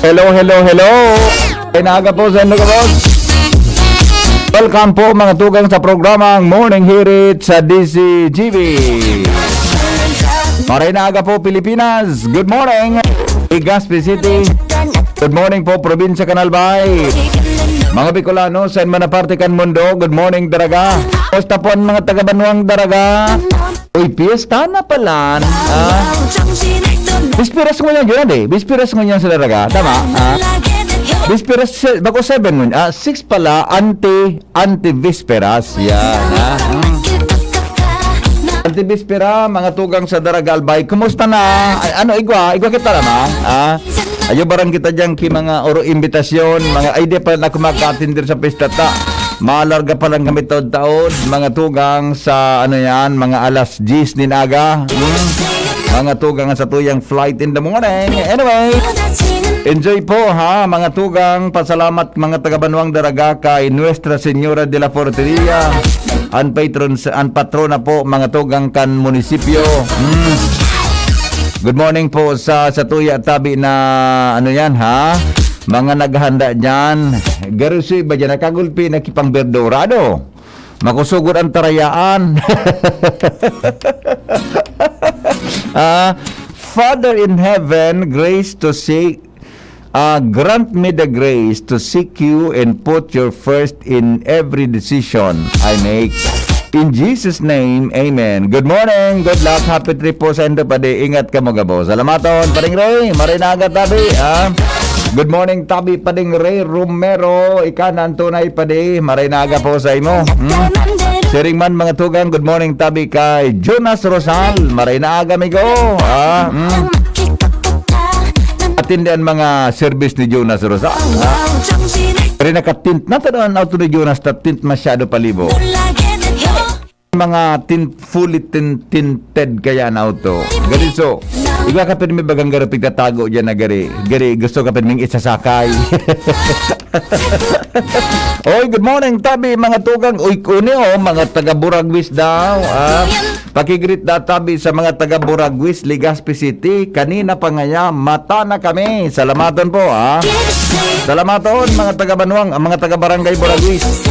Hello, hello, hello. Ay naaga po sa inyo ka, boss. Welcome po mga tugang sa programang Morning Hirit sa DCGB. Maray naaga po Pilipinas. Good morning. Legazpi City. Good morning po Probinsya Canalbay. Mga Bicolano sa man na parte kan mundo. Good morning daraga. Posta po ang mga taga-Banwang daraga. Uy, piyesta na pala. Bispiras mo yan yun eh. Bispiras mo yan sa daraga. Tama? Bispiras, bako 7 mo. 6 pala, anti-bisperas. Yan. Anti-bispera, mga tugang sa Daragalbay. Kumusta na? Ano, igwa kita naman. Ayo barang kita dyan ki mga oro imbitasyon. Mga idea pa na kumakatindir sa pistata. Malarga pa lang kami taon, mga tugang sa ano yan, mga alas 10 din aga. Mga tugang sa tuyang flight in the morning. Anyway, enjoy po ha, mga tugang. Pasalamat mga taga-Banwang daraga kay Nuestra Señora de la Porteria. Ang patrona po mga tugang kan munisipyo. Good morning po sa tuya tabi na ano yan ha. Mga naghanda dyan. Garusi ba dyan nakagulpi na kipang berdorado. Makusugod ang tarayaan. Father in heaven, grace to seek, grant me the grace to seek you and put your first in every decision I make. In Jesus' name, amen. Good morning, good luck, happy trip po sa endo pade. Ingat ka mo gabo. Salamaton, paring Ray, marinaga tabi. Good morning, tabi pading Ray Romero. Ikanan tunay pade, marinaga po sa imo. Sharing man mga tugang, good morning tabi kay Jonas Rosal. Marinaga migo. Atindihan mga service ni Jonas Rosal. Pero nakatint, natanoan auto ni Jonas na tint masyado palibo. Mga fully tinted kaya na auto. Ganito. Iba ka pwede may bagang garapig na tago dyan na gari. Gusto ka pwede may isasakay. Oy, good morning tabi mga tugang. Uy, kuni mga taga-Buragwis daw. Pakigrit na tabi sa mga taga-Buragwis, Legazpi City. Kanina pa ngaya, mata na kami. Salamaton po Salamaton mga taga-Banwang, mga taga-Barangay Buragwis.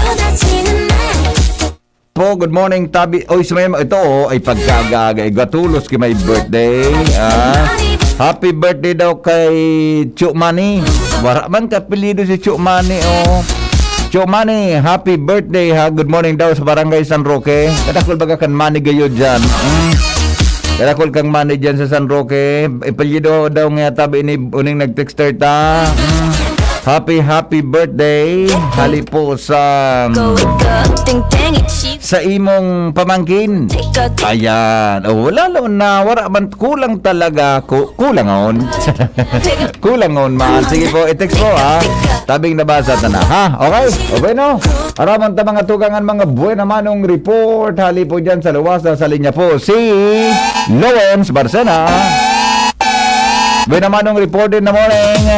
Po, good morning tabi. Oy, sumaya ito ay pagkagaga. Gatulos kay my birthday. Happy birthday daw kay Chumani. Wala man kapilido si Chumani Chumani, happy birthday ha. Good morning daw sa Barangay San Roque. Kadakol baga kan mani gayo dyan. Kadakol kang mani dyan sa San Roque. Ipalido daw nga tabi ni uning nag-texter ta. Happy birthday. Hali po sa imong pamangkin. Ayan. Wala man kulang talaga. Kulangon. Kulangon man. Sige po, i-text po ha. Tabing nabasa na ha. Okay no. Araman ta mga tugangan mga buwan namanong report. Hali po dyan sa luwasa sa linya po si Lawrence Barcena. Buwan namanong report din na morning.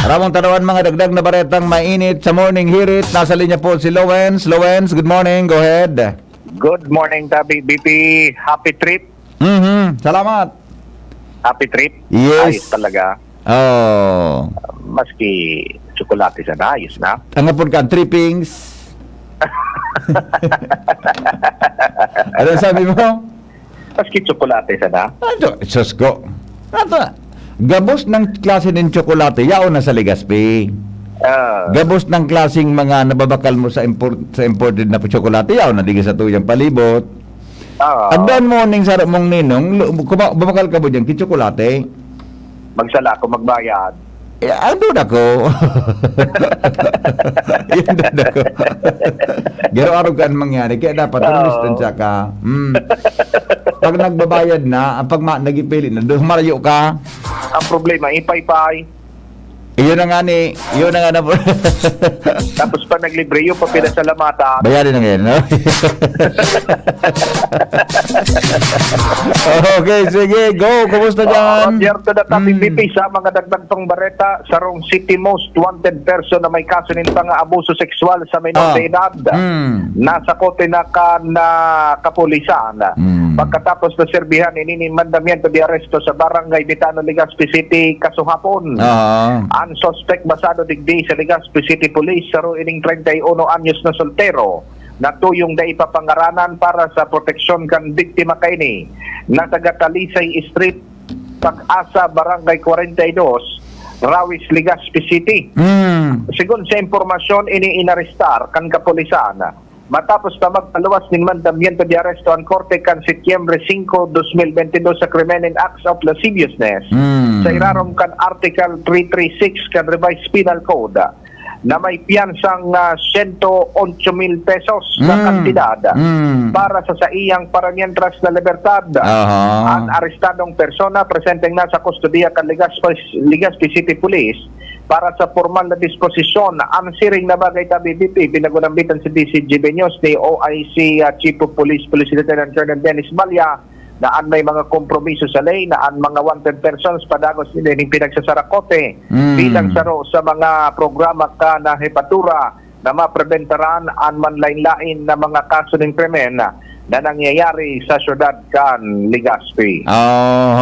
Maraming tanawan mga dagdag na baretang mainit sa morning hirit. Nasa linya po si Lawrence. Lawrence, good morning. Go ahead. Good morning, Tabi. BP, happy trip. Salamat. Happy trip. Yes. Ayos talaga. Maski tsokolate sa ayos na. Ang apon ka, trippings. Ano sabi mo? Maski tsokolate sa na. Ito, Diyos ko. Ito gabos ng klase ng tsokolate, yaon na sa Legazpi. Gabos ng klaseng mga nababakal mo sa imported na tsokolate, yaon na di sa tuyang palibot. Agdan mo ning sarap mong ninong, babakal ka mo dyan, kitsokolate. Magsala ako, magbayad. Ando na ko. Yun na ko. Garo-araw ka mangyari, kaya dapat resistensya ka. Pag nagbabayad na, pag nagipili na, doon marayo ka. Ang problema, ipay-pay. Iyon na nga ni, yun na nga na po. Tapos pa naglibre yung papinasalamatan. Bayarin na ngayon, no? Okay, sige, go. Kumusta dyan? Roger to the top, BP sa mga dagdag pang bareta sa Rome City most wanted person na may kaso ng pang-abuso sexual sa minor de edad. Nasa kote na kapulisan. Pagkatapos na serbihan, ininimandamiento de aresto sa barangay Bitano, Legazpi City, kasuhapon. Ang suspect basado digdi sa Legazpi City Police sa ining 31 anyos na soltero na tuyong da ipapangaranan para sa proteksyon kan biktima kaini na taga Talisay Street, Pag-asa, Barangay 42, Rawis, Legazpi City. Sigun sa impormasyon, ini-inarestar kan kapulisan. Matapos na magpaluwas ng mandamiento de aresto ang korte kan Setyembre 5, 2022 sa Crimen and Acts of Lasciviousness sa irarom kan Article 336 kan Revised Penal Code na may piyansang 108,000 pesos na kantidad para sa iyang paramientras na libertad. Ang arestadong persona presenteng nasa kustodiya kan Legazpi City Police para sa formal na disposisyon. Ang siring na bagay tabi BP, pinagunambitan sa DCGB News ni OIC Chief of Police, Police Lieutenant Colonel Dennis Malya, na an may mga kompromiso sa lay, na ang mga wanted persons padagos nila yung pinagsasarakote bilang saro sa mga programa ka na hepatura na mapreventaran ang manlain-lain na mga kaso ng krimen na nangyayari sa syudad kan Legazpi.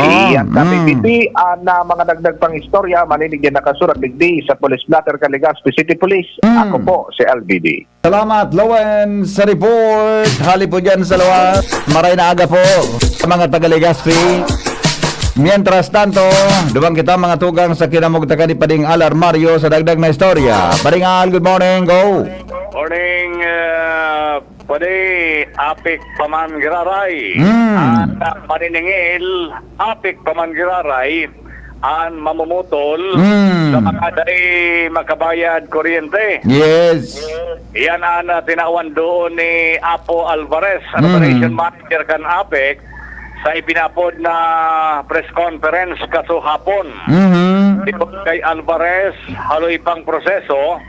Iyan kami BP na mga dagdag pang istorya manilig yan nakasurat digdi sa Police Blatter kan Legazpi City Police. Ako po si LBD. Salamat, Lowen, sa report. Hali po dyan sa lawas. Maray na aga po sa mga taga-Legazpi. Mientras tanto, dumang kita mga tugang sa kinamugtakan ni Pading Alar Mario sa dagdag na istorya. Pading Al, good morning, go! Morning, pwede apik pamangiraray. At maniningil, apik pamangiraray ang mamumutol sa mga day makabayad kuryente. Yes. Yan ang tinawan doon ni Apo Alvarez, ang operation manager kan apik, sa ipinapod na press conference kasuhapon. Dito kay Alvarez, haloy pang proseso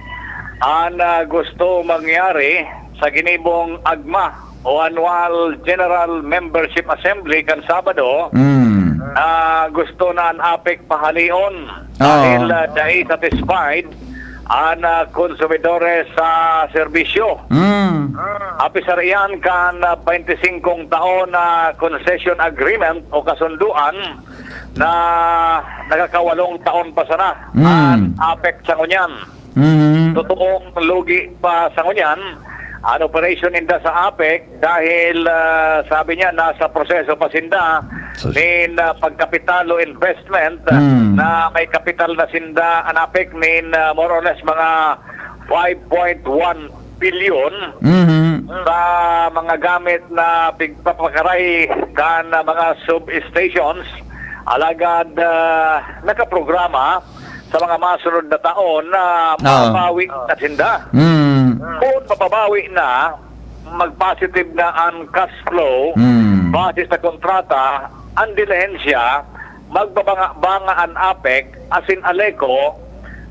ang gusto mangyari sa ginibong AGMA o Annual General Membership Assembly kan Sabado. Gusto na ang APEC pahalion dahil dahil satisfied ang konsumidores sa serbisyo. Apisar iyan kan 25 taon na concession agreement o kasunduan na nagakawalong taon pa sana ang APEC sa ngunyan. Totoong lugi pa sa ngunyan ang operation ninda sa APEC dahil sabi niya nasa proseso pa sinda nin pagkapitalo investment na may kapital na sinda ang APEC nin more or less mga 5.1 billion sa mga gamit na pigpapakaray kan mga substations. Alagad nakaprograma sa mga masunod na taon na mapabawi na sinda. Kung mapabawi na, mag-positive na ang cash flow, basis sa kontrata, ang dilehensya, magbabanga ang APEC, asin Aleco,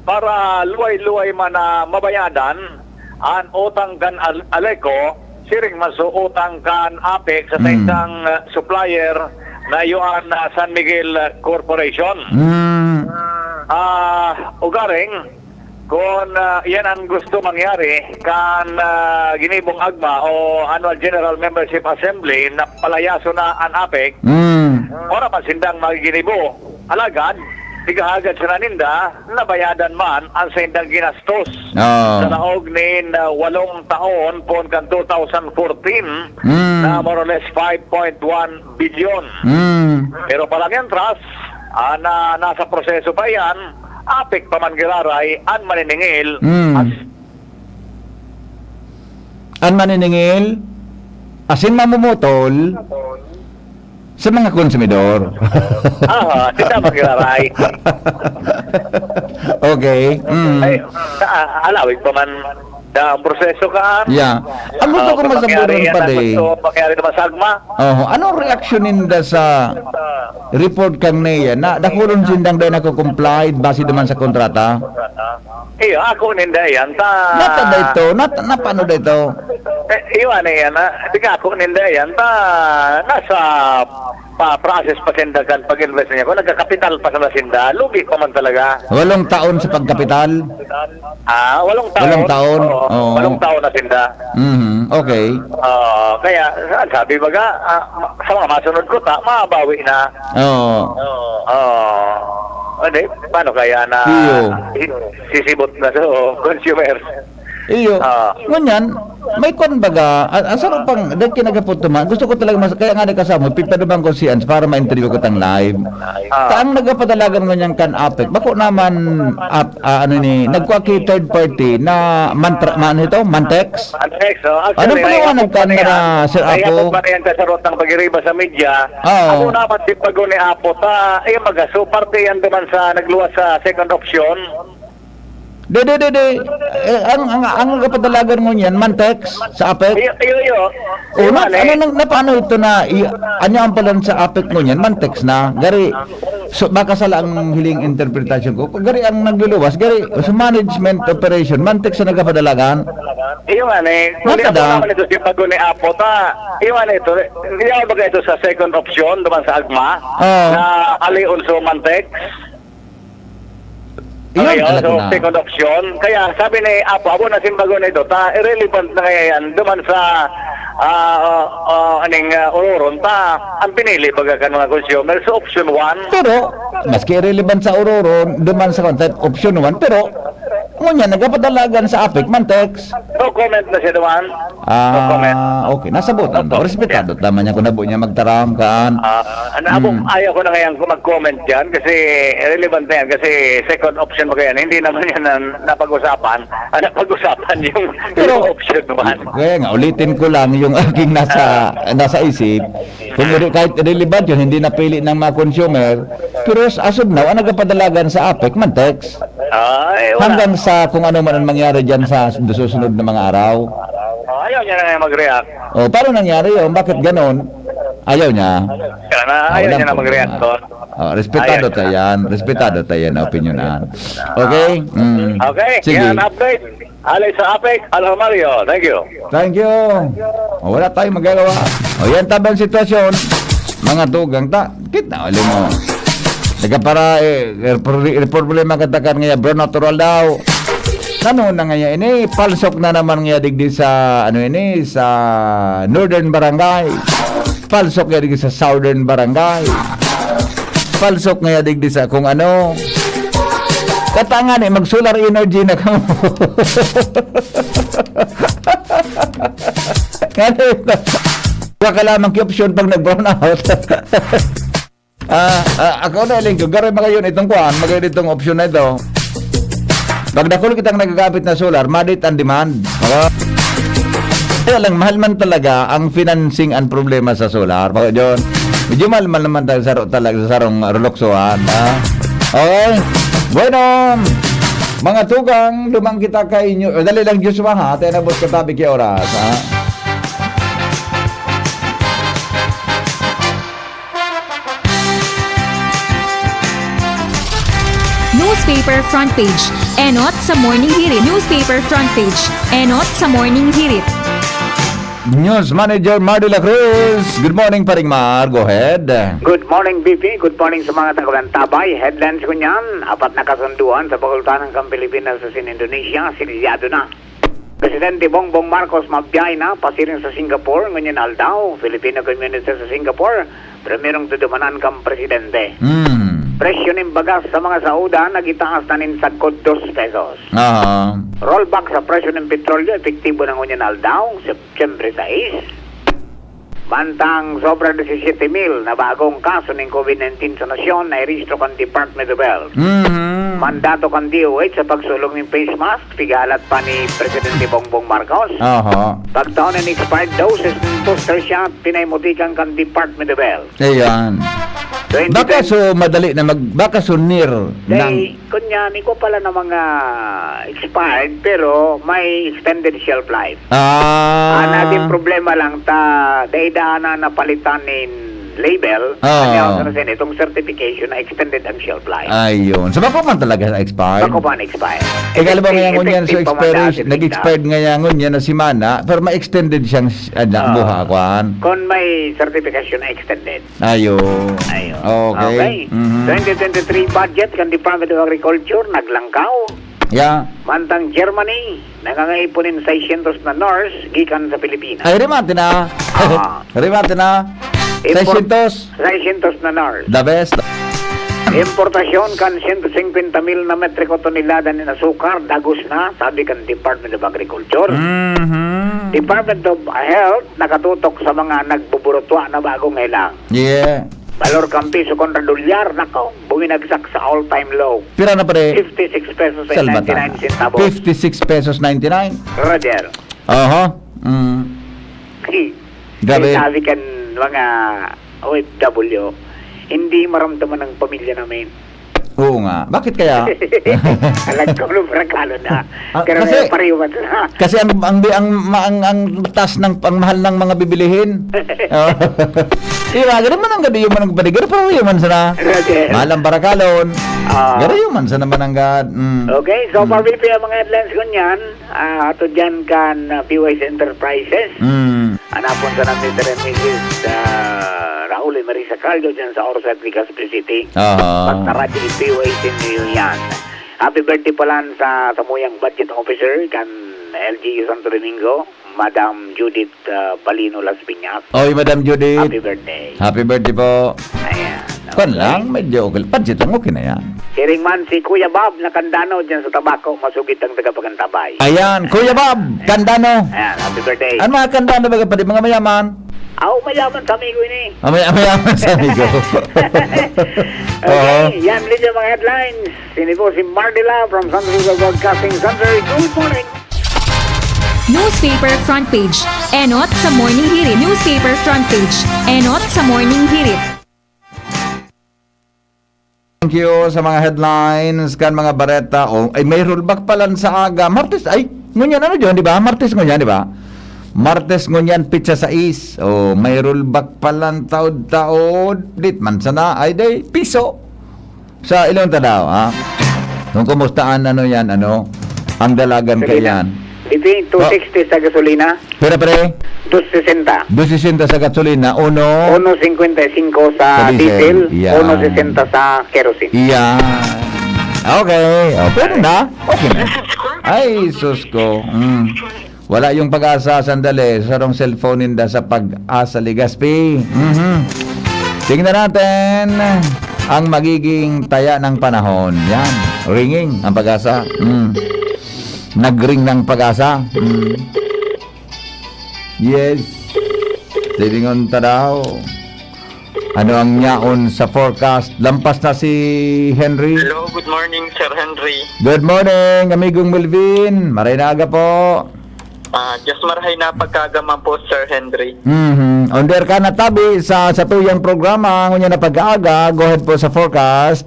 para luway-luway man na mabayadan, ang utang kan Aleco, siring masuutang kan APEC sa isang supplier na yung San Miguel Corporation. Ugaring, kung yan ang gusto mangyari kan ginibong AGMA o Annual General Membership Assembly na palayaso na ang APEC, ora pa sindang magiginibo. Alagad, tigahagad sa naninda, nabayadan man ang sindang ginastos sa naog nin 8 taon pon kan 2014 na more or less 5.1 billion. Pero palang yan, Tras, na nasa proseso pa yan, APEC pamangiraray, ang maniningil. Ang maniningil, asin mamumutol sa mga konsumidor. Sila mangiraray. Okay. Ay, alawig pa man Na proseso ka. Yeah. Ang gusto ko masabunan pa din. Pangyari naman sa agma. Anong reaksyon ninda sa report kang niya na dakulon sindang dahil nako-complied base naman sa kontrata? Iyo, ako ninda yan. Nata dito, napano dito? Iwan yan. Di ka ako ninda yan. Nasa process pa sinda kan pag-invest niya. Kung nagka-capital pa sa sinda, lugi pa man talaga. 8 taon sa pagkapital? 8 taon. 8 taon? Oo. 8 taon na sinda. Okay. Kaya, sabi baga, sa mga masunod ko, mabawi na. Ano, paano kaya na sisibot na so consumers? Iyo. Ngunyan, may kon baga, ang sarap pang, dahil kinagapot naman, gusto ko talaga, kaya nga kasama, pipadabang ko si Ans para ma-interview ko tang live. Taang nagapadalagan ngunyan kan apek, bako naman, nagkwaki third party na Mantex? Mantex, Ano paliwanag ka na, Sir Apo? Ay, pa rin sa rot ng pag-iriba sa media. Ako naman si Pago ni Apo, so parte yan naman sa nagluwas sa second option. Ang nagapadalagan mo niyan, Mantex, sa APEC? Iyo. Paano ito na, ano ang palan sa APEC mo niyan, Mantex na, gari, so, baka sala ang hiling interpretation ko, gari ang nagluluwas, gari, sa management operation, Mantex na nagapadalagan? Iyo kung di ako naman ito si Pago ni Apo, iyo ito, hindi ako baga ito sa second option, naman sa AGMA, na aliunso Mantex. So, second option. Kaya sabi ni Apo, abo na simbago na ito, irrelevant na kaya yan, duman sa Ororon, ang pinili baga ka mga consumer sa option 1. Pero, maski irrelevant sa Ororon, duman sa option 1, pero, ngunyan, nagapadalagan sa APEC, Mantex. No comment na siya duman. No comment. Okay, nasabutan daw. Respetado naman niya kung nabo niya magtaram kaan. Ayaw ko na ngayon mag-comment dyan kasi relevant na yan kasi second option mo yan. Hindi naman yan napag-usapan. Napag-usapan yung option 1. Kaya nga, ulitin ko lang yung aking nasa isip. Kung kahit relevant yun, hindi napili ng mga consumer. Pero as of now, ang nagapadalagan sa APEC, Mantex. Hanggang sa kung ano man ang mangyari dyan sa susunod na mga araw. Ayaw niya na mag-react. Paano nangyari yun? Bakit ganon? Ayaw niya. Ayaw niya na mag-react doon. Respetado tayo yan. Respetado tayo yan na opinionan. Okay? Okay. Sige. Yan, update. Alay sa APEC, Alho Mario. Thank you. Thank you. Wala tayong magagawa. Yan tabang sitwasyon. Mga tugang kita, alam mo. Para problema katakan nga bro natural daw. Ano na nga ini palsok na naman nga digdi sa sa Northern Barangay. Palsok nga digdi sa Southern Barangay. Palsok nga digdi sa kung ano. Katangan mag solar energy na kamo. Wala lamang option pag nag-brown out. Ako na link ko, garay magayon itong kuhan, magayon itong option na ito. Pag nakulo kitang nagagamit na solar, madit ang demand. Kaya lang, mahal man talaga ang financing ang problema sa solar. Yun, medyo mahal naman talaga sa sarong reloksohan. Okay, bueno, mga tugang, lumang kita kay inyo. Dali lang Diyos ha, tayo nabot katabi kay oras. Newspaper front page. Enot sa Morning Hirit. Newspaper front page. Enot sa Morning Hirit. News Manager Mar de la Cruz. Good morning, Paring Mar. Go ahead. Good morning, BP. Good morning sa mga tagalantabay. Headlines ko niyan. 4 na kasunduan sa pagultanan ng Pilipinas sa Indonesia. Sinisyado na. Presidente Bongbong Marcos mabiyay na pasiring sa Singapore. Ngunyan aldaw. Filipino community sa Singapore. Primerong tudumanan kang presidente. Presyo ng bagas sa mga sauda nagitaas na nin sagkod 2 pesos. Rollback sa presyo ng petrolyo epektibo ng unyan aldaw, September 6. Bantang sobra 17,000 na bagong kaso ng COVID-19 sa nasyon na i-restro kan Department of Health. Mandato kan DOH sa pagsulong ng face mask, pigalat pa ni Presidente Bongbong Marcos. Oho. Pagtaon ng expired doses ng booster shot, pinaymotikan kan Department of Health. Ayan. Baka so madali na baka so near ng... Kay, kunyani ko pala na mga expired, pero may extended shelf life. Natin problema lang, daidaan na palitan ng label, itong certification na extended ang shelf life. Ayun. So, bako man talaga sa expired? Bako man expired. Kaya ba ngayon yan sa expiration, nag-expired ngayon yan na si Mana, pero ma-extended siyang buha, kwan? Kung may certification na extended. Ayun. Okay. 2023 budget kan Department of Agriculture, naglangkaw. Yeah. Mantang Germany, nangangaipunin 600 na nurse gikan sa Pilipinas. Ay, rimate na. Rimate na. 600. 600 na nurse. The best. Importasyon kan 150,000 na metriko tonelada ng asukar, dagos na, sabi kan Department of Agriculture. Department of Health, nakatutok sa mga nagbuburutwa na bagong ilang. Yeah. Valor kan piso kontra dolyar, nako, buminagsak sa all-time low. Pira na pare? 56 pesos and 99 centavos. 56 pesos 99? Roger. Gabi. Sabi kan mga OFW, hindi maramdaman ng pamilya namin. Oo nga. Bakit kaya? Alam ko nung fragalo na. Pero kasi- pareho man na. Kasi ang taas ng ang mahal ng mga bibilihin. Ganun man ang gadi yung manang baligar pero yung man sana. Roger. Mahal ang barakalon. Gari yung man sana mananggad. Okay, so pabili pa yung mga headlines ko niyan. Ato dyan kan PYS Enterprises. Anapon sa natin Mr. and Mrs. Raul and Marisa Caldo dyan sa Orsa, Legazpi City. Pagtarati ni PYS in yan. Happy birthday pala sa samuyang budget officer kan LGU Santo Domingo, Madam Judith Palino Las Piñas. Oy, Madam Judith. Happy birthday. Happy birthday po. Ayan. Kan lang, medyo okay. Budget lang, okay na yan. Siring man si Kuya Bob na kandano dyan sa tabako, masugit ang tagapagantabay. Ayan, Kuya Bob, Kandano. Ayan, happy birthday. Ano mga Kandano ba kapatid? Mga mayaman? Mayaman sa amigo ini. Mayaman sa amigo. Okay, yan ulit yung mga headlines. Sini po si Mardila from San Luis Broadcasting Center. Good morning. Newspaper front page. Enot sa morning hirit. Newspaper front page. Enot sa morning hirit. Thank you sa mga headlines kan mga bareta. May rollback pala sa aga. Martes, ngunyan ano dyan, di ba? Martes ngunyan, di ba? Martes ngunyan, pizza sa is. May rollback pala taod-taod. Dit man sana, ay day, piso. Sa ilang tadaw, ha? Kung kumustaan, yan, ang dalagan kayan. Dito, 260 sa gasolina. Pero pre, 260. 260 sa gasolina, 1.55 sa diesel, Yan. 1.60 sa kerosene. Iyan. Okay. Pwede na. Okay na. Ay, sus ko. Wala yung pag-asa, sandali. Sarong cellphone ninda sa pag-asa Legazpi. Tingnan natin ang magiging taya ng panahon. Yan. Ringing ang pag-asa. Nagring ng pag-asa. Yes. Tilingon ta daw. Ano ang nyaon sa forecast? Lampas na si Henry. Hello, good morning, Sir Henry. Good morning, amigong Melvin. Maray na aga po. Just marahay na pagkagaman po, Sir Henry. Onder ka na tabi sa tuyang programa. Ngunya na pag-aga. Go ahead po sa forecast.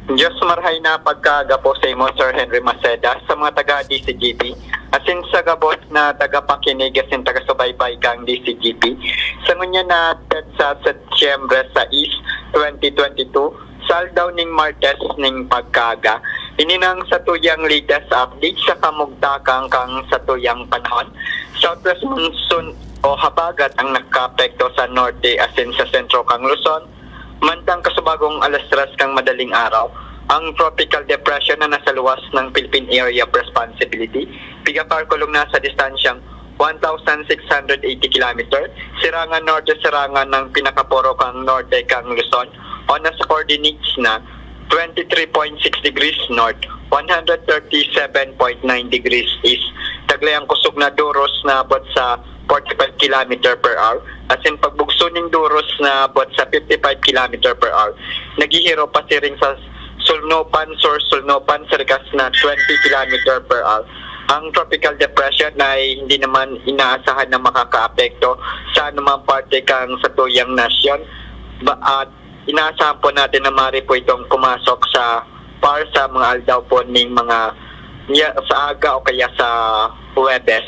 Just marahay na pagkaga po sa imo, Sir Henry Maceda, sa mga taga-DCGP. Asin sa gabos na taga-pakinig, asin taga-subaybay kang DCGP. Sa ngunya na sa Setyembre sa East 2022, saldaw ning Martes ning pagkaga. Ininang sa tuyang latest update sa kamugtakang kang sa tuyang panahon. Southwest monsoon o habagat ang nakapekto sa norte asin sa sentro kang Luzon. Mantang kasubagong alas 3 kang madaling araw, ang tropical depression na nasa luwas ng Philippine Area of Responsibility, pigaparkulong nasa distansyang 1,680 km, sirangan norte sirangan ng pinakaporo kang norte kang Luzon, o nasa coordinates na 23.6 degrees north, 137.9 degrees east. Taglayang kusog na duros na abot sa 45 km per hour. As in pagbugso ng duros na abot sa 55 km per hour. Naghihiro pa siring sa Sulnopan, Sulnopan sa likas na 20 km per hour. Ang tropical depression ay hindi naman inaasahan na makakaapekto sa anumang parte kang sa tuyang nasyon. At inaasahan po natin na maaari po itong pumasok sa mga aldaw po ng mga sa aga o kaya sa Huwebes.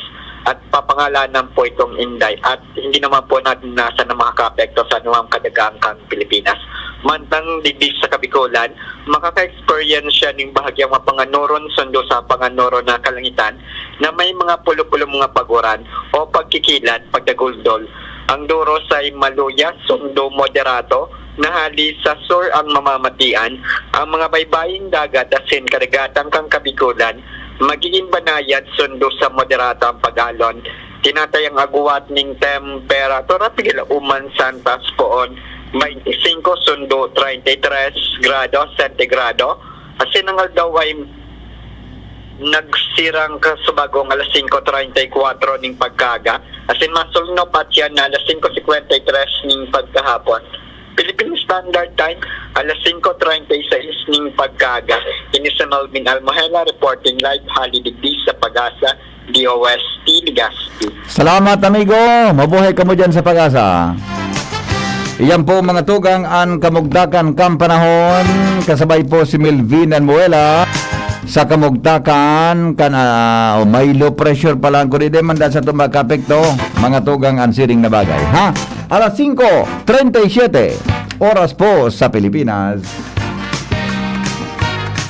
At papangalanan po itong Inday at hindi naman po natin nasa na makaka-apekto sa anumang kadagangkang Pilipinas. Mantang digdig sa Kabikulan, makaka-experience siya ng bahagyang mapanganuron sundo sa panganoro na kalangitan na may mga pulo-pulo mga paguran o pagkikilat, pagdaguldol. Ang duros ay maluya, sundo moderato, nahali sa sur ang mamamatian, ang mga baybaying dagat asin kadagatang kang Kabikulan, magiging banayad sundo sa moderatang pag-alon. Tinatayang aguwat ng temperatura pigil uman santas poon 25 sundo 33 grado sentigrado. Asin ang daw ay nagsirang kasubagong alas 5:34 ning pagkaga. Asin masulno pat yan na alas 5:53 ning pagkahapon. Philippine Standard Time, alas 5:36 ning pagkaga. Ini sa Melvin Almohela, reporting live, halidigdi sa Pag-asa, DOST, Legazpi. Salamat amigo, mabuhay ka mo dyan sa Pag-asa. Iyan po mga tugang ang kamugtakan kam panahon. Kasabay po si Melvin Almohela sa kamugtakan may low pressure pa lang kung hindi man dahil sa tumakapekto mga tugang ang siring na bagay. Ha? Alas 5:37 oras po sa Pilipinas.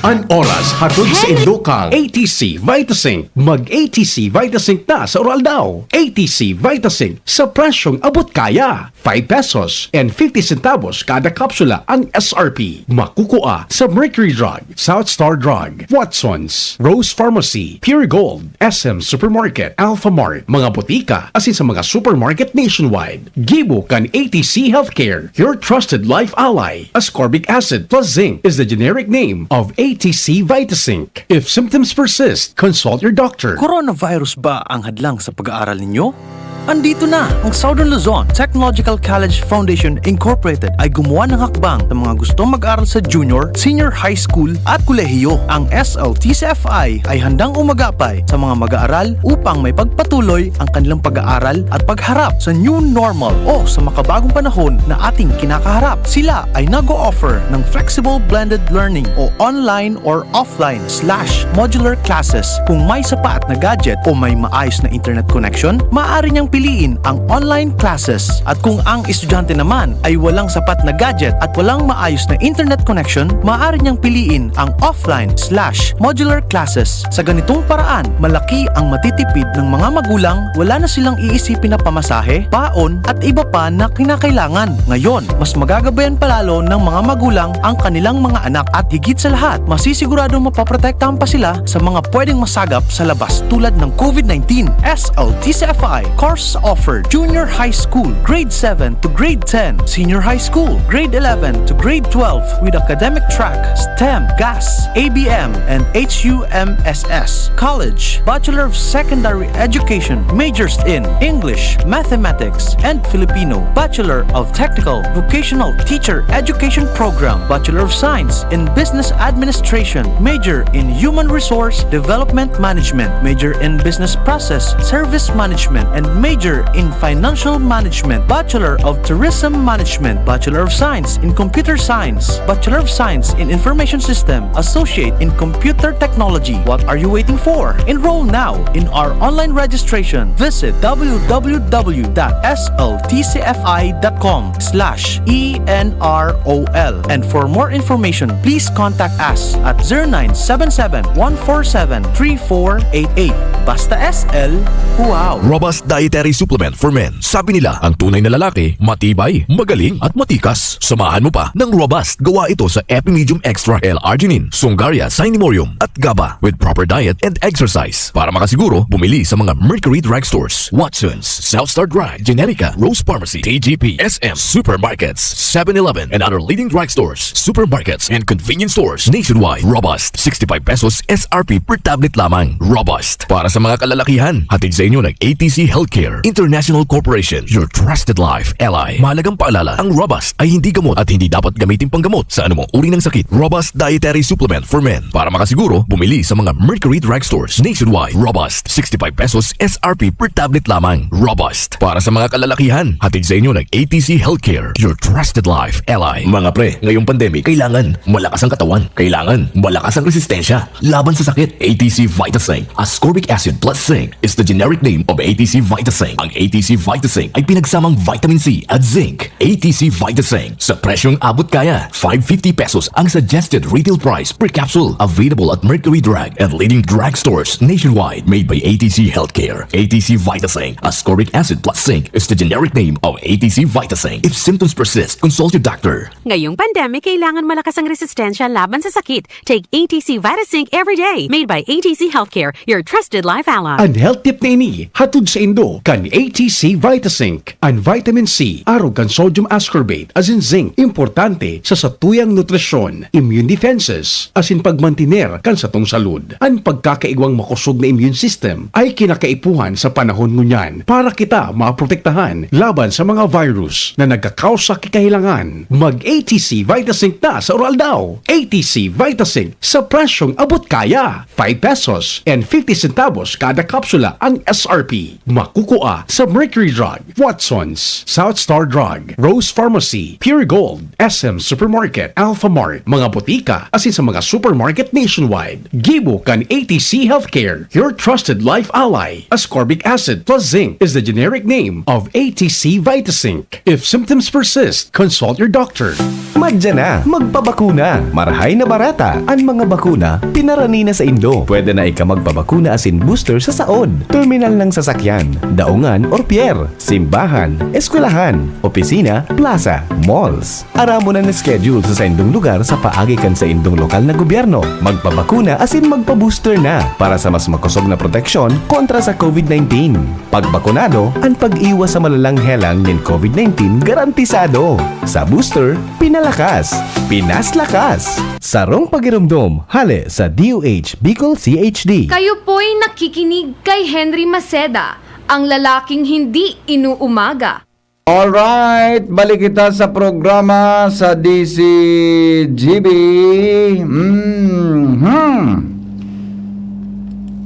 An oras hatod sa Indokal. ATC Vitasync. Mag-ATC Vitasync na sa oral daw. ATC Vitasync sa presyong abot kaya. 5 pesos and 50 centavos kada kapsula ang SRP. Makukuha sa Mercury Drug, South Star Drug, Watsons, Rose Pharmacy, Pure Gold, SM Supermarket, Alpha Mart, mga botika, asin sa mga supermarket nationwide. Gibo kan ATC Healthcare, your trusted life ally. Ascorbic acid plus zinc is the generic name of ATC Vitasync. If symptoms persist, consult your doctor. Coronavirus ba ang hadlang sa pag-aaral ninyo? Andito na ang Southern Luzon Technological College Foundation Incorporated ay gumawa ng hakbang sa mga gustong mag-aral sa junior, senior high school at kolehiyo. Ang SLTCFI ay handang umagapay sa mga mag-aaral upang may pagpatuloy ang kanilang pag-aaral at pagharap sa new normal o sa makabagong panahon na ating kinakaharap. Sila ay nag-o-offer ng flexible blended learning o online or offline/modular classes. Kung may sapat na gadget o may maayos na internet connection, maaari niyang piliin ang online classes. At kung ang estudyante naman ay walang sapat na gadget at walang maayos na internet connection, maaari niyang piliin ang offline/modular classes. Sa ganitong paraan, malaki ang matitipid ng mga magulang, wala na silang iisipin na pamasahe, baon at iba pa na kinakailangan. Ngayon, mas magagabayan palalo ng mga magulang ang kanilang mga anak at higit sa lahat, masisiguradong mapaprotektahan pa sila sa mga pwedeng masagap sa labas tulad ng COVID-19. SLTCFI course offered junior high school, grade 7 to grade 10, senior high school, grade 11 to grade 12 with academic track, STEM, GAS, ABM, and HUMSS. College, Bachelor of Secondary Education, majors in English, Mathematics, and Filipino. Bachelor of Technical Vocational Teacher Education Program, Bachelor of Science in Business Administration, major in Human Resource Development Management, major in Business Process Service Management, and major in Financial Management, Bachelor of Tourism Management, Bachelor of Science in Computer Science, Bachelor of Science in Information System, Associate in Computer Technology. What are you waiting for? Enroll now in our online registration. Visit www.sltcfi.com/ENROL. And for more information, please contact us at 0977-147-3488. Basta SL, wow! Robust Dietary Supplement for Men. Sabi nila, ang tunay na lalaki, matibay, magaling at matikas. Samahan mo pa ng Robust. Gawa ito sa Epimedium Extra L-Arginine, Sungaria Cinnamomum at GABA with proper diet and exercise. Para makasiguro, bumili sa mga Mercury Drugstores, Watsons, South Star Drug, Generica, Rose Pharmacy, TGP, SM, Supermarkets, 7-Eleven, and other leading drugstores, supermarkets, and convenience stores nationwide. Robust, 65 pesos SRP per tablet lamang. Robust, para sa mga kalalakihan. Hatid sa inyo ng ATC Healthcare. Healthcare International Corporation, your trusted life ally. Mahalagang paalala, ang Robust ay hindi gamot at hindi dapat gamitin panggamot sa anumang uri ng sakit. Robust Dietary Supplement for Men. Para makasiguro, bumili sa mga Mercury Drugstores nationwide. Robust, 65 pesos SRP per tablet lamang. Robust, para sa mga kalalakihan. Hatid sa inyo ng ATC Healthcare, your trusted life ally. Mga pre, ngayong pandemic, kailangan malakas ang katawan. Kailangan malakas ang resistensya laban sa sakit. ATC Vitasync, ascorbic acid plus zinc is the generic name of ATC Vitasync. Ang ATC Vitasync ay pinagsamang vitamin C at zinc. ATC Vitasync, sa presyong abot kaya. 550 pesos ang suggested retail price per capsule. Available at Mercury Drug and leading drugstores nationwide. Made by ATC Healthcare. ATC Vitasync, ascorbic acid plus zinc is the generic name of ATC Vitasync. If symptoms persist, consult your doctor. Ngayong pandemic, kailangan malakas ang resistensya laban sa sakit. Take ATC Vitasync every day. Made by ATC Healthcare, your trusted life ally. Ang health tip na ini, hatod sa Indo, kan ATC Vitasync. Ang vitamin C, arog kan sodium ascorbate, as in zinc, importante sa satuyang nutrisyon, immune defenses, as in pagmantiner kan sa tong salud. Ang pagkakaigwang makusog na immune system ay kinakaipuhan sa panahon ngunyan para kita maprotektahan laban sa mga virus na nagkakausa kikahilangan. Mag-ATC Vitasync na sa oral daw. ATC Vitasync sa presyong abot kaya. 5 pesos and 50 centavos kada kapsula ang SRP. Makukuha sa Mercury Drug, Watsons, South Star Drug, Rose Pharmacy, Pure Gold, SM Supermarket, Alpha Mart, mga botika, asin sa mga supermarket nationwide. Gibo kan ATC Healthcare, your trusted life ally. Ascorbic acid plus zinc is the generic name of ATC Vitasync. If symptoms persist, consult your doctor. Madya na, magpabakuna. Marahay na barata. Ang mga bakuna, pinarani na sa Indo. Pwede na ika magpabakuna asin booster sa saod, terminal ng sasakyan, daungan or pier, simbahan, eskwelahan, opisina, plaza, malls. Aramo na schedule sa indong lugar sa paagikan sa indong lokal na gobyerno. Magpabakuna asin magpa-booster na para sa mas makusog na proteksyon kontra sa COVID-19. Pagbakunado, ang pag-iwas sa malalang helang ng COVID-19 garantisado. Sa booster, pinalakas, pinaslakas. Sarong pagirumdom, hale sa DOH Bicol CHD. Kayo po'y nakikinig kay Henry Maceda, ang lalaking hindi inuumaga. Alright, balik kita sa programa sa DCGB.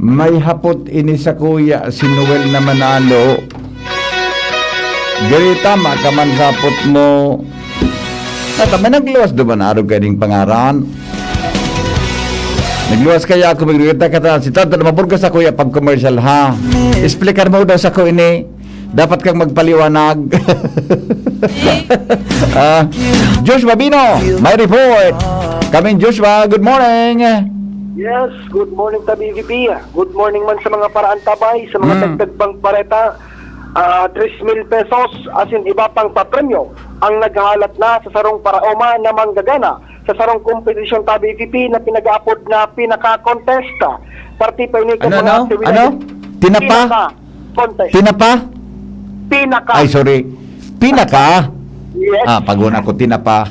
May hapot ini sa kuya si Noel na Manalo. Garita, makaman sa hapot mo. May nagluwas doon ba na araw kaning pangaran? Nagluwas kaya ako magigita ka si Tata na mapurga sa kuya pag commercial ha. Explicar mo daw sa ko ini. Dapat kang magpaliwanag. Joshua Bino, my report. Kaming Joshua, good morning. Yes, good morning ta BVP. Good morning man sa mga paraan tabay, sa mga dagdagbang pareta. 3,000 pesos asin iba pang papremyo ang naghahalat na sa sarong paraoma na manggagana sa sarong kompetisyon ta BVP na pinag-aapod na pinaka-contest. Partipay ni Ano? Tinapa? Contest. Tinapa? Pinaka. Ay, sorry. Pinaka? Yes. Paguna ko tinapa.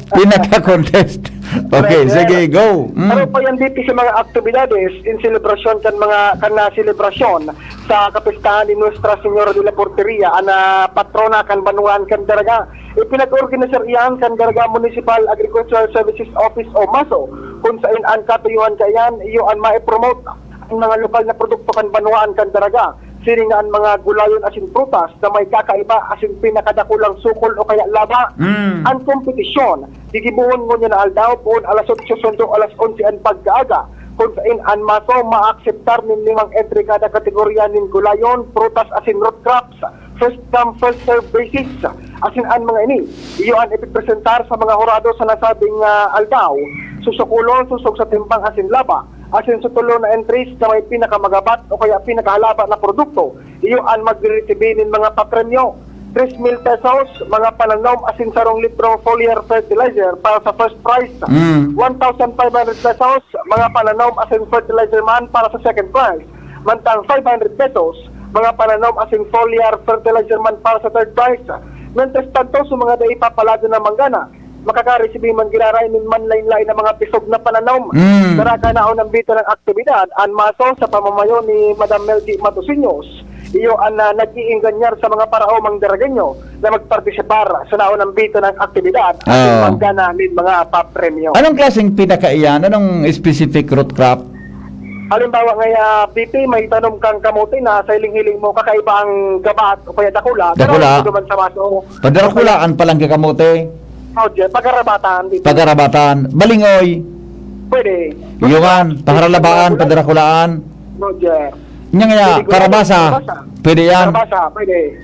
Pinaka contest. Okay, sige, go. Pero pa yan dito sa mga aktibidades in celebration kan mga selebrasyon sa kapistahan ni Nuestra Señora de la Porteria ana patrona kan Banuan kan Daraga. Ipinag-organisar iyan kan Daraga Municipal Agricultural Services Office o MASO kung saan ang katuyuhan kayan iyo ang ma-promote ang mga lokal na produkto kan Banuan kan Daraga. Siningaan mga gulayon asin prutas na may kakaiba asin pinakadakulang sukol o kaya laba. Ang kompetisyon, digibuhon mo niya na aldaw po alas 8 sundo alas 11 ang pagkaaga. Kung saan ang maso ma-akseptar ng 5 entry kada kategorya ng gulayon, prutas asin root crops. First come, first serve basis. Asin ang mga ini, iyo ang ipipresentar sa mga horado sa nasabing aldaw. Susukulon, susog sa timpang asin laba. Asin sa tulo na entries na may pinakamagabat o kaya pinakahalaba na produkto, iyo ang magre-receive mga papremyo. 3,000 pesos, mga pananom asin sarong litrong foliar fertilizer para sa first prize. 1,500 pesos, mga pananom asin fertilizer man para sa second prize. Mantang 500 pesos, mga pananom asin foliar fertilizer man para sa third prize. Mientras tanto, sa mga day papalado na manggana, makaka-receive man ginarainin man lain-lain ng mga pisog na pananom. Daraka na ang bita ng aktibidad, ang maso sa pamamayo ni Madam Meldy Matosinhos. iyo ang nag-iinganyar sa mga paraomang daraganyo na magpartisipar sa naunang bito ng aktibidad at Oo. namin mga papremyo. Anong klaseng pinakaiyan? Anong specific root crop? Halimbawa nga BP, may tanom kang kamote na sa hiling-hiling mo kakaiba ang gabat o kaya dakula. Dakula. Pero duman sa maso. Padarakulaan pa lang kakamote. Pagkarabatan. BP. Pagarabatan. Balingoy. Pwede. Yuman. Paharalabaan. Padarakulaan. Roger. Nya nga, karabasa. Pwede yan. Karabasa, pwede.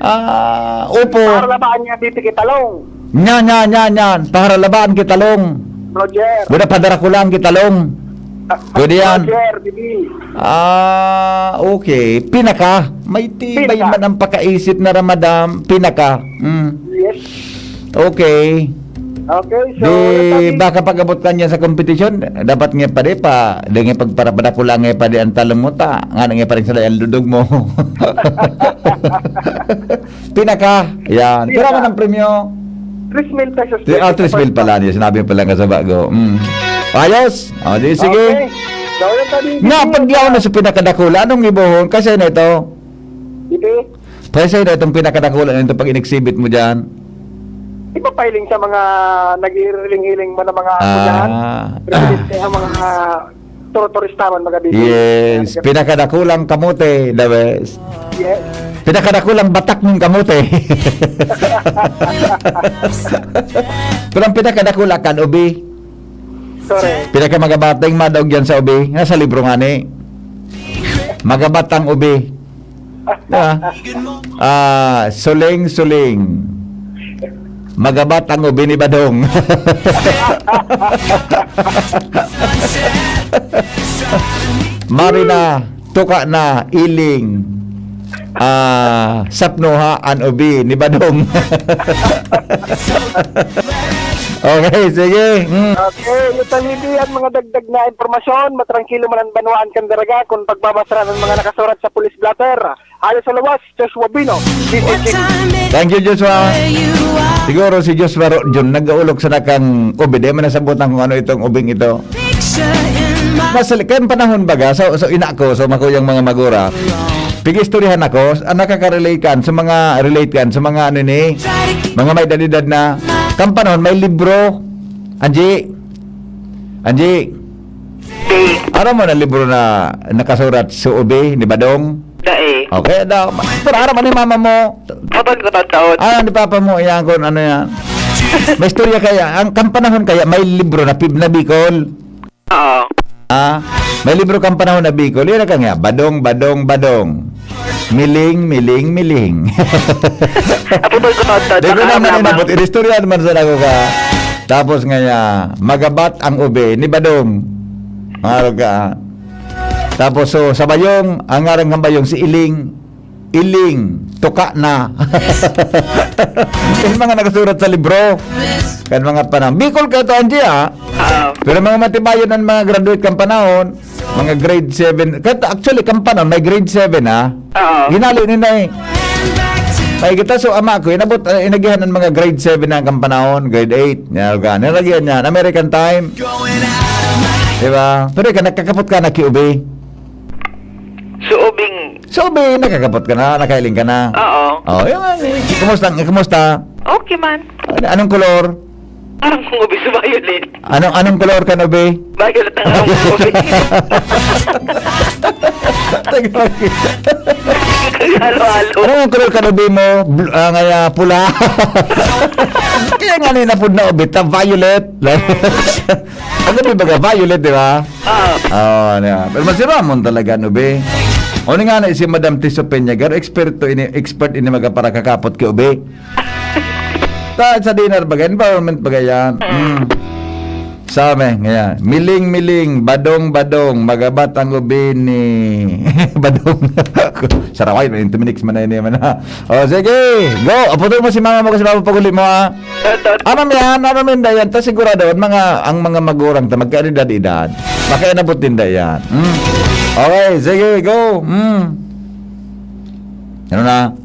Upo. Paharalabaan niya BP kitalong. Yan. Paharalabaan kitalong. Roger. Buda padarakulaan kitalong. Pwede yan. Roger, bibi. Okay. Pinaka. May tibay Pinaka. man ang pakaisip na Ramadan. Pinaka. Yes. Okay. Okay, so... Di baka pag-abot ka niya sa kompetisyon, dapat nga pa di pa. Di nga pagparabada ko lang nga pa di ang talong mo ta. Nga nga pa rin sila ang dudog mo. Pinaka. Yan. Kira man ang premyo. 3,000 pesos. 3,000 pala niya. Sinabi pa lang ka sa bago. Ayos. Sige. Okay. So, yun tadi. Nga, pagyaw na sa pinakadakula, anong ibuhon? Kasi na ito. Bibi, Kasi na itong pinakadakula na ito pag in-exhibit mo dyan. ipapiling sa mga nag-iiling-iling mo na mga kuyahan. Ang mga turistaman mga bibi. Yes. Pinakadakulang kamote. The best. Yes. Pinakadakulang batak ng kamote. Pero ang pinakadakula kan ubi. Sorry. Pinakamagabatang madog yan sa ubi. Nasa libro nga ni. Magabatang ubi. Suling. Magabatang ubi ni Badong. Marina, tuka na, iling. Sapnoha an ubi ni Badong. Okay, sige. Okay, lutalibihan mga dagdag na impormasyon, matrangkilo man ang banwaan kandaraga kung pagbabasra ng mga nakasurat sa police blatter. Ayo sa lawas, Joshua Bino, DCG. Thank you, Joshua. Siguro si Joshua John nag-aulok sa nakang ubi. Di man nasabutan kung ano itong ubing ito. Nasa kayang panahon baga, so ina ko, so makuyang mga magura. Pigistoryahan ako, nakaka-relate kan sa mga ano ni, mga may edad na kampanon, may libro. Anji. Ano mo na libro na nakasurat sa ubi ni Badong? Dae. Okay daw. Pero araw man ni mama mo. Kapag ko taon. Ni papa mo, yan kung ano yan. May istorya kaya, ang kampanahon kaya may libro na pib na Bicol. Oo. May libro kang panahon na Bicol. Yan ka nga, badong. Miling. Aputol ko taon. Di ko naman inabot. Inistorya naman sa ako ka. Tapos nga magabat ang ube ni Badong. Araw ka. Tapos so, sa bayong, ang ngarang ng bayong si Iling, tuka na. Yung mga nakasurat sa libro. Kan mga panahon. Bicol ka ito, Angie, Pero mga matibayon ng mga graduate kang panahon, mga grade 7. Actually, kang panahon, may grade 7, Ginali nila May kita, so ama ko, inagihan ng mga grade 7 na kang panahon, grade 8. Nilagyan yan. American time. Diba? Pero nakakapot ka na kiubi. So, nakakapot ka na, nakailing ka na. Oo. Kumusta? Okay man. Anong kolor? Parang kung ubi sa violet. Anong kolor ka na, Ubi? Violet ang akong ubi. Halo-halo. Anong kolor ka na, Ubi mo? Pula. Kaya nga ninapod na, Ubi, violet. Ano ba violet, di ba? Oo. Pero masiramon talaga, Ubi. O nga na si Madam Tiso Peñagar, expert ini magapara kakapot ki Ubi. Sa dinner bagay, environment bagay yan. Same, ngayon. Miling, badong, magabat ang ubi ni Badong. Saraway, 2 minutes man na yun naman O, sige, go. Aputol mo si mama mo kasi mapapaguli mo, Ano yan dayan. Ta sigurado, ang mga magurang ta, magkaedad-edad. Makainabot din dayan. Okay, sige, go. Ano na?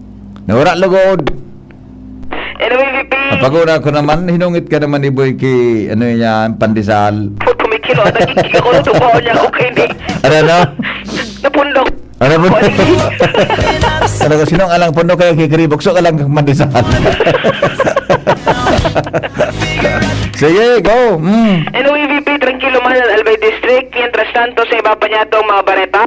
Nawara lugod. Pag-una ko naman, hinungit ka naman ni Boy ki, pandesal. Kumikilo, nagkikik ako na tubaw niya ako kay ni. Ano? Napundok. Ano po? Ano ka sinong alang puno kaya kikiribok so alang mandisal. Sige, go. Anyway, VP, tranquilo man ang Albay District. Mientras tanto, sa iba pa niya itong mga bareta,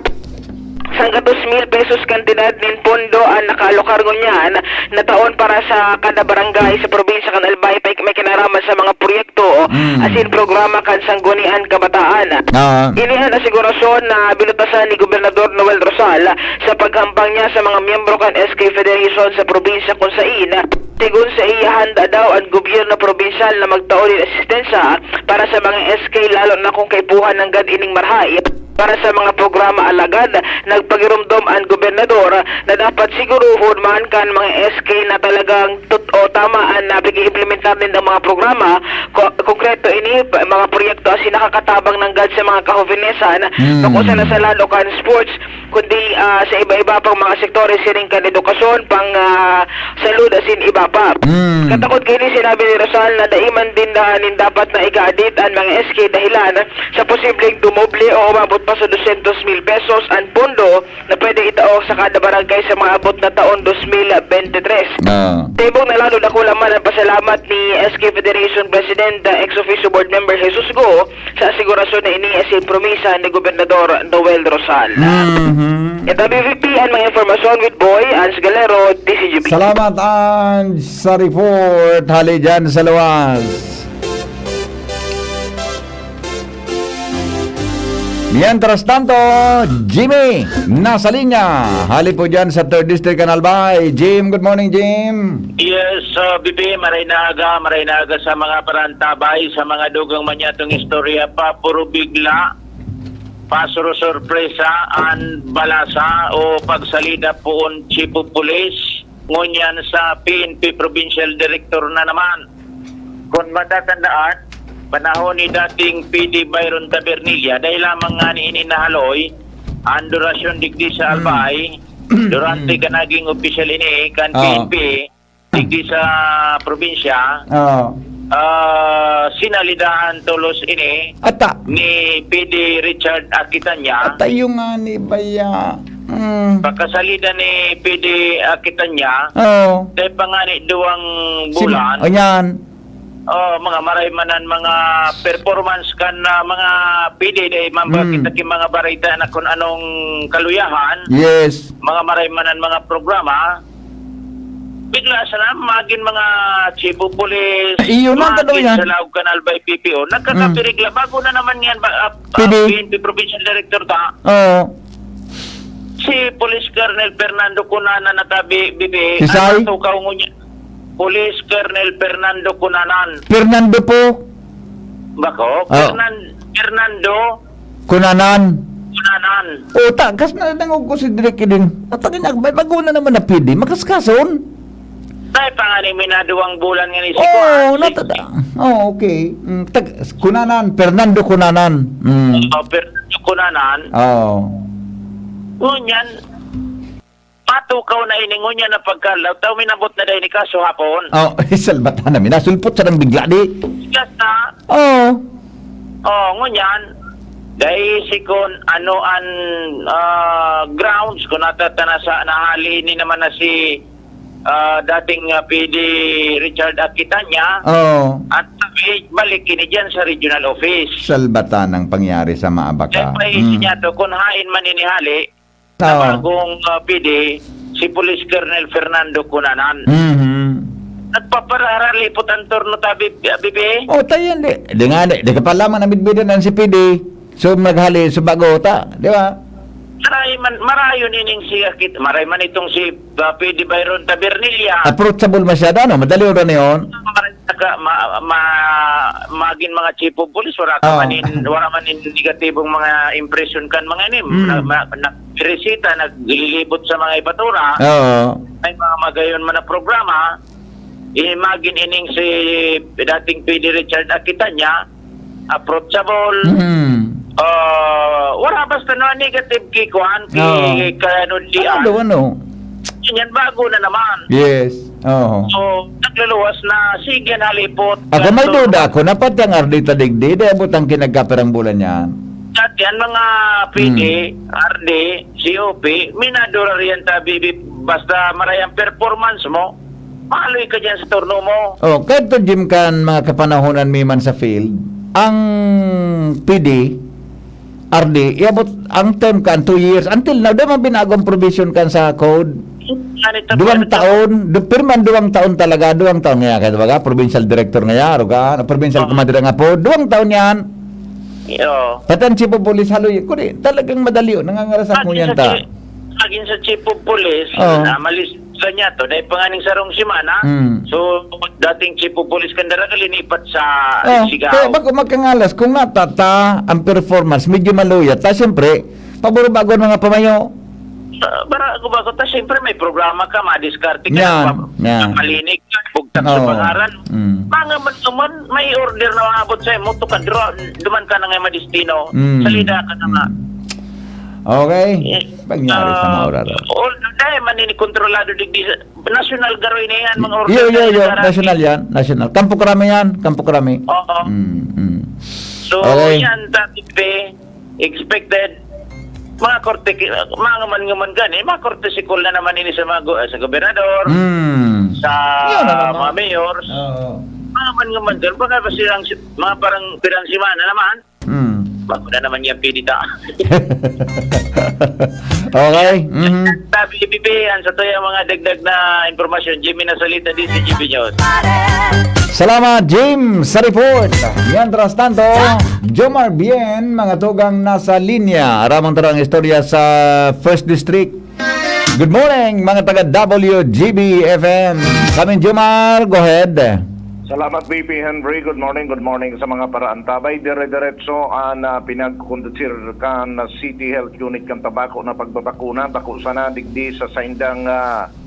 sangka 2,000 pesos kantidad nin pondo ang nakalokar niyan na taon para sa kada barangay sa probinsya kan Albay may kinaraman sa mga proyekto asin programa kan sanggunian kabataan. Inihan asigurasyon na binutasan ni Gobernador Noel Rosal sa paghampang niya sa mga miyembro kan SK Federation sa probinsya kung saan sigun sa iyahanda daw ang gobyerno probinsyal na magtaon ng asistensya para sa mga SK lalo na kung kaipuhan ng ining marhay. Para sa mga programa alagad, nagpagirumdom ang gobernador na dapat siguruhon man kan mga SK na talagang tama ang nabig-implementar din ng mga programa. Konkreto ini, mga proyekto asin nakakatabang ng sa mga kahovinesan na kung saan sa lalo kan sports, kundi sa iba-iba pang mga sektores siring kan edukasyon, pang salud asin iba pa. Katakot kini sinabi ni Rosal na daiman din dapat na igadit ang mga SK dahilan sa posibleng dumoble o umabot pa sa 200,000 pesos ang pondo na pwede itaok sa kada barangay sa mga abot na taon 2023. Tibong na lalo na kulaman ang pasalamat ni SK Federation President ex-officio board member Jesus Go sa asigurasyon na ini asin promisa ni Gobernador Noel Rosal. Ito BVP ang mga informasyon with Boy Ans Galero, DCGP. Salamat Ans sa report. Hali dyan sa luwas. Mientras tanto, Jimmy, nasa linya. Hali po dyan sa 3rd District Canalbay. Jim, good morning, Jim. Yes, Bibi, maray na aga sa mga parantabay, sa mga dugang manyatong istorya pa, puro bigla, pasuro sorpresa, an balasa o pagsalida poon Chief of Police, ngunyan sa PNP Provincial Director na naman. Kung matatandaan, panahon ni dating PD Byron Tabernilla dahil lamang nga ni inahaloy ang durasyon digdi sa Albay durante ka naging official ini kan PNP digdi sa probinsya sinalidahan tulos ini ni PD Richard Aquitania yung nga ni Baya pagkasalida ni PD Aquitania dahil pa nga ni duwang bulan mga maraymanan mga performance kan mga PD day kita ki mga barita na kung anong kaluyahan mga maraymanan mga programa bigla sa magin mga chief of police magin sa Laog Canal by PPO nagkakapirigla bago na naman yan PNP Provincial Director si Police Colonel Fernando Cunanan na tabi bibi ano to kaungunya Police Colonel Fernando Cunanan. Fernando po? Bako? Fernando Cunanan. O, tagas na nangog ko si Direk din. Atagin na, bago na naman na pidi. Makaskason? Dahil panganin minaduang bulan nga ni si okay. Cunanan, Fernando Cunanan. Fernando Cunanan. Ngunyan, matukaw na iningon niya na pagkalaw. Taw minabot na dahil ni kaso hapon. Salbata na minasulpot sa nang bigla di. Yes na. Ngunyan. Dahil si kon ano an grounds kung natatana sa nahali ni naman na si dating PD Richard Aquitania. At balik kini dyan sa regional office. Salbata ng pangyari sa Maabaka. Dahil niya to kung hain man inihali na bagong PD, si Police Colonel Fernando Cunanan. Nagpapararalipot ang turno tabi, bibi? Tayo hindi. Di ka pala man namidbidan ang si PD. So, maghali sa bago, di ba? Marayon ining si Akit. Maray man itong si PD Byron Tabernilla. Approachable masyado, no? Madali o rin yun? Maging mga chief of police, wala man negatibong mga impression kan mga inim. Nagresita, naglilibot sa mga ibatura. May mga magayon man na programa. Maging ining si dating PD Richard Aquitania, approachable. Wala basta na negative kikuan kanundian. Yan bago na naman. So, nagluluwas na sige nalipot. Ako may duda ako, napat yung ardita digdi, di abot ang kinagkaperang bulan yan. At yan mga PD, RD, COP, minadura riyan ta bibi basta marayang performance mo, maaloy ka dyan sa turno mo. Oh, kahit to Jim kan mga kapanahonan mi man sa field, ang PD RD, iabot ang term kan 2 years until now, di man binagong provision kan sa code. 2 taon, pirman 2 taon talaga, 2 taon nga kaya baga provincial director nga ya, roga, provincial commander nga po, 2 taon yan. Yo. Patan chief of police haloy, kuni talagang madali yun, nangangarasak mo yan ta. Agin sa chief of police, malis sa niya to, dahil panganing sarong simana, so dating chief of police kandara kalinipat sa Sigaw. Kaya bago magkangalas, kung natata ang performance, medyo maluya, ta siyempre, paburo-bago mga pamayo. Bago ta, siyempre may programa ka, madiskarte ka, Yan. malinig ka, bugtak sa pangaran. Mga man, may order na maabot sa'yo, mo to ka, duman ka na nga madistino, salida ka na nga. Okay. Pangyari sa mga oras. Dahil maninikontrolado digdi national garoy na yan, mga order. Yo, national yan, national. Kampo Krami yan, Kampo Krami. Oo. So, Okay. yan, tatipe, expected, mga korte, mga man gani, mga korte sikol na naman ini sa mga sa gobernador, sa mga mayors, mga man gani, baka ba silang, mga parang pirang simana naman, bago na naman yung pinita. Okay. Sabi ipipihan sa tayo mga dagdag na informasyon, Jimmy Nasalita din si GB News. Salamat, Jim, sa report. Mientras tanto, Jomar Bien, mga tugang nasa linya. Aramang tarang istorya sa First District. Good morning, mga taga WGB FM. Kami, Jomar, go ahead. Salamat VP Henry. Good morning sa mga paraantabay. Dire-diretso ang pinagkondusir kan City Health Unit kan tabako na pagbabakuna. Bako sana digdi sa saindang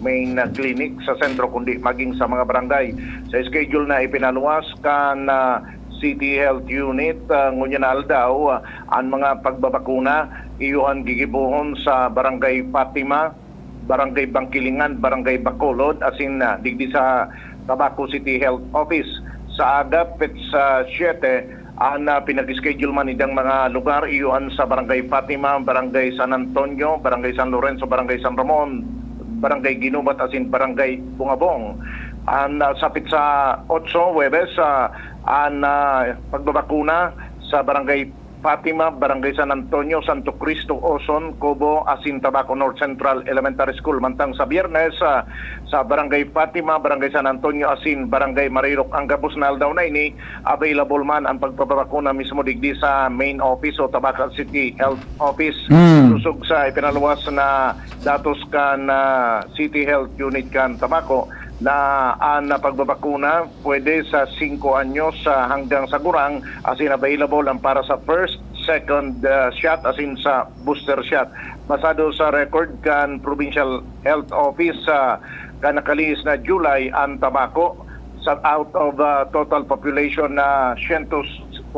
main clinic sa sentro kundi maging sa mga barangay. Sa schedule na ipinaluwas kan City Health Unit ngunyan daw ang mga pagbabakuna iyuhan gigibuhon sa Barangay Fatima, Barangay Bangkilingan, Barangay Bacolod asin digdi sa Tabaco City Health Office. Sa agapit sa 7 ang pinag-schedule man idang mga lugar iyuhan sa Barangay Fatima, Barangay San Antonio, Barangay San Lorenzo, Barangay San Ramon, Barangay Ginubat asin Barangay Bungabong. Ang sapit sa 8 Huwebes ang pagbabakuna sa Barangay Fatima, Barangay San Antonio, Santo Cristo, Oson, Cobo, asin Tabaco North Central Elementary School. Mantang sa Biyernes sa Barangay Fatima, Barangay San Antonio, asin Barangay Marirok. Ang gabos na aldaw na ini, available man ang pagpapabakuna mismo digdi sa main office o Tabaco City Health Office. Susog sa ipinaluwas na datos kan City Health Unit kan Tabaco na ang pagbabakuna pwede sa 5 anyos hanggang sa gurang asin available ang para sa first, second shot asin sa booster shot. Basado sa record kan Provincial Health Office kan nakalis na July ang tabako sa out of total population na 145,000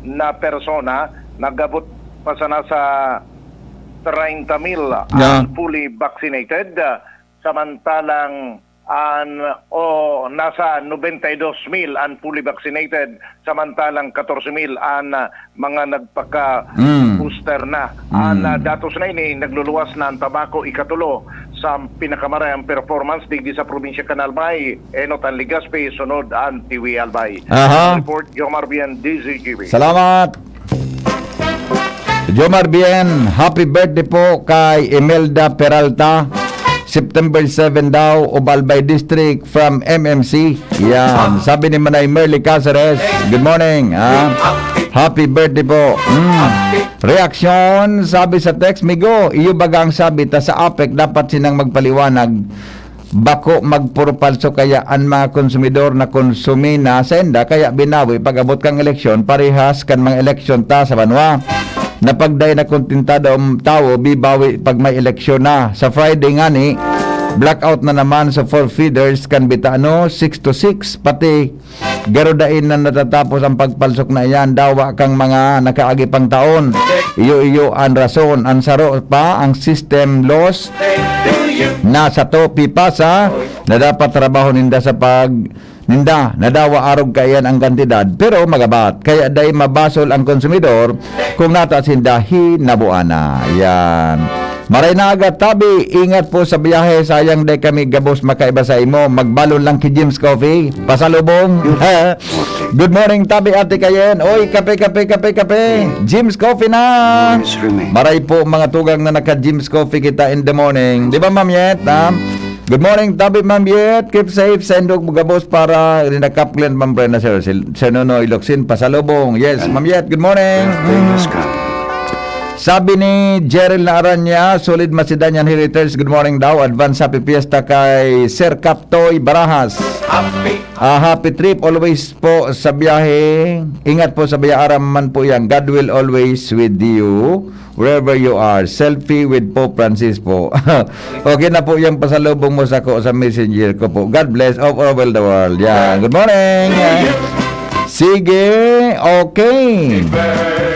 na persona nagabot pa sana sa 30,000 ang fully vaccinated. Samantalang nasa 92,000 ang fully vaccinated, samantalang 14,000 ang mga nagpaka-booster na. Ang datos na ini, nagluluwas na ang tabako ikatulo sa pinakamarayang performance digdi sa probinsya Kanalbay, Enot ang Ligaspi, sunod ang Tiwi Albay. Report, Jomar Bien, DZGB. Salamat. Jomar Bien, happy birthday po kay Imelda Peralta. September 7 daw, Obalbay District from MMC. Yan. Sabi ni Manay Merly Caceres, good morning. Happy birthday po. Reaksyon, sabi sa text, Migo, iyo bagang sabi, ta sa APEC, dapat sinang magpaliwanag. Bako magpuro palso kaya ang mga konsumidor na konsumi na senda, kaya binawi pag abot kang eleksyon, parehas kan mga eleksyon ta sa banwa. Napagday na kontintado ang tao, bibawi pag may eleksyon na. Sa Friday nga ni, blackout na naman sa 4 feeders kan bitano 6 to 6 pati garudain na natatapos ang pagpalsok na yan, dawa kang mga nakaagi pang taon. Iyo ang rason, ang saro pa ang system loss na sa to pipasa na dapat trabaho ninda sa pag nadawa arog kayan ang kantidad pero magabat kaya day mabasol ang konsumidor kung natas hinda hinabuana. Yan. Maray na agad tabi, ingat po sa biyahe, sayang day kami gabos makaiba sa imo, magbalon lang ki Jim's Coffee, pasalubong. Good morning tabi ate kayen, oy kape, Jim's Coffee na. Maray po mga tugang na naka Jim's Coffee kita in the morning, di ba Ma'am Yet? Good morning tabi Ma'am Yet, keep safe, sendog gabos para rinakaplan Ma'am Brenda sir Nonoy Locsin, pasalubong. Yes Ma'am Yet, good morning. Sabi ni Jerel na Aranya, solid Macedonian Heritage, good morning daw. Advance happy fiesta kay Sir Captoy Barajas. Happy trip always po sa biyahe. Ingat po sa biyahe man po yan. God will always with you wherever you are. Selfie with Pope Francis po. Okay na po yung pasalubong mo sa messenger ko po. God bless all over the world. Yeah. Good morning. Sige, okay.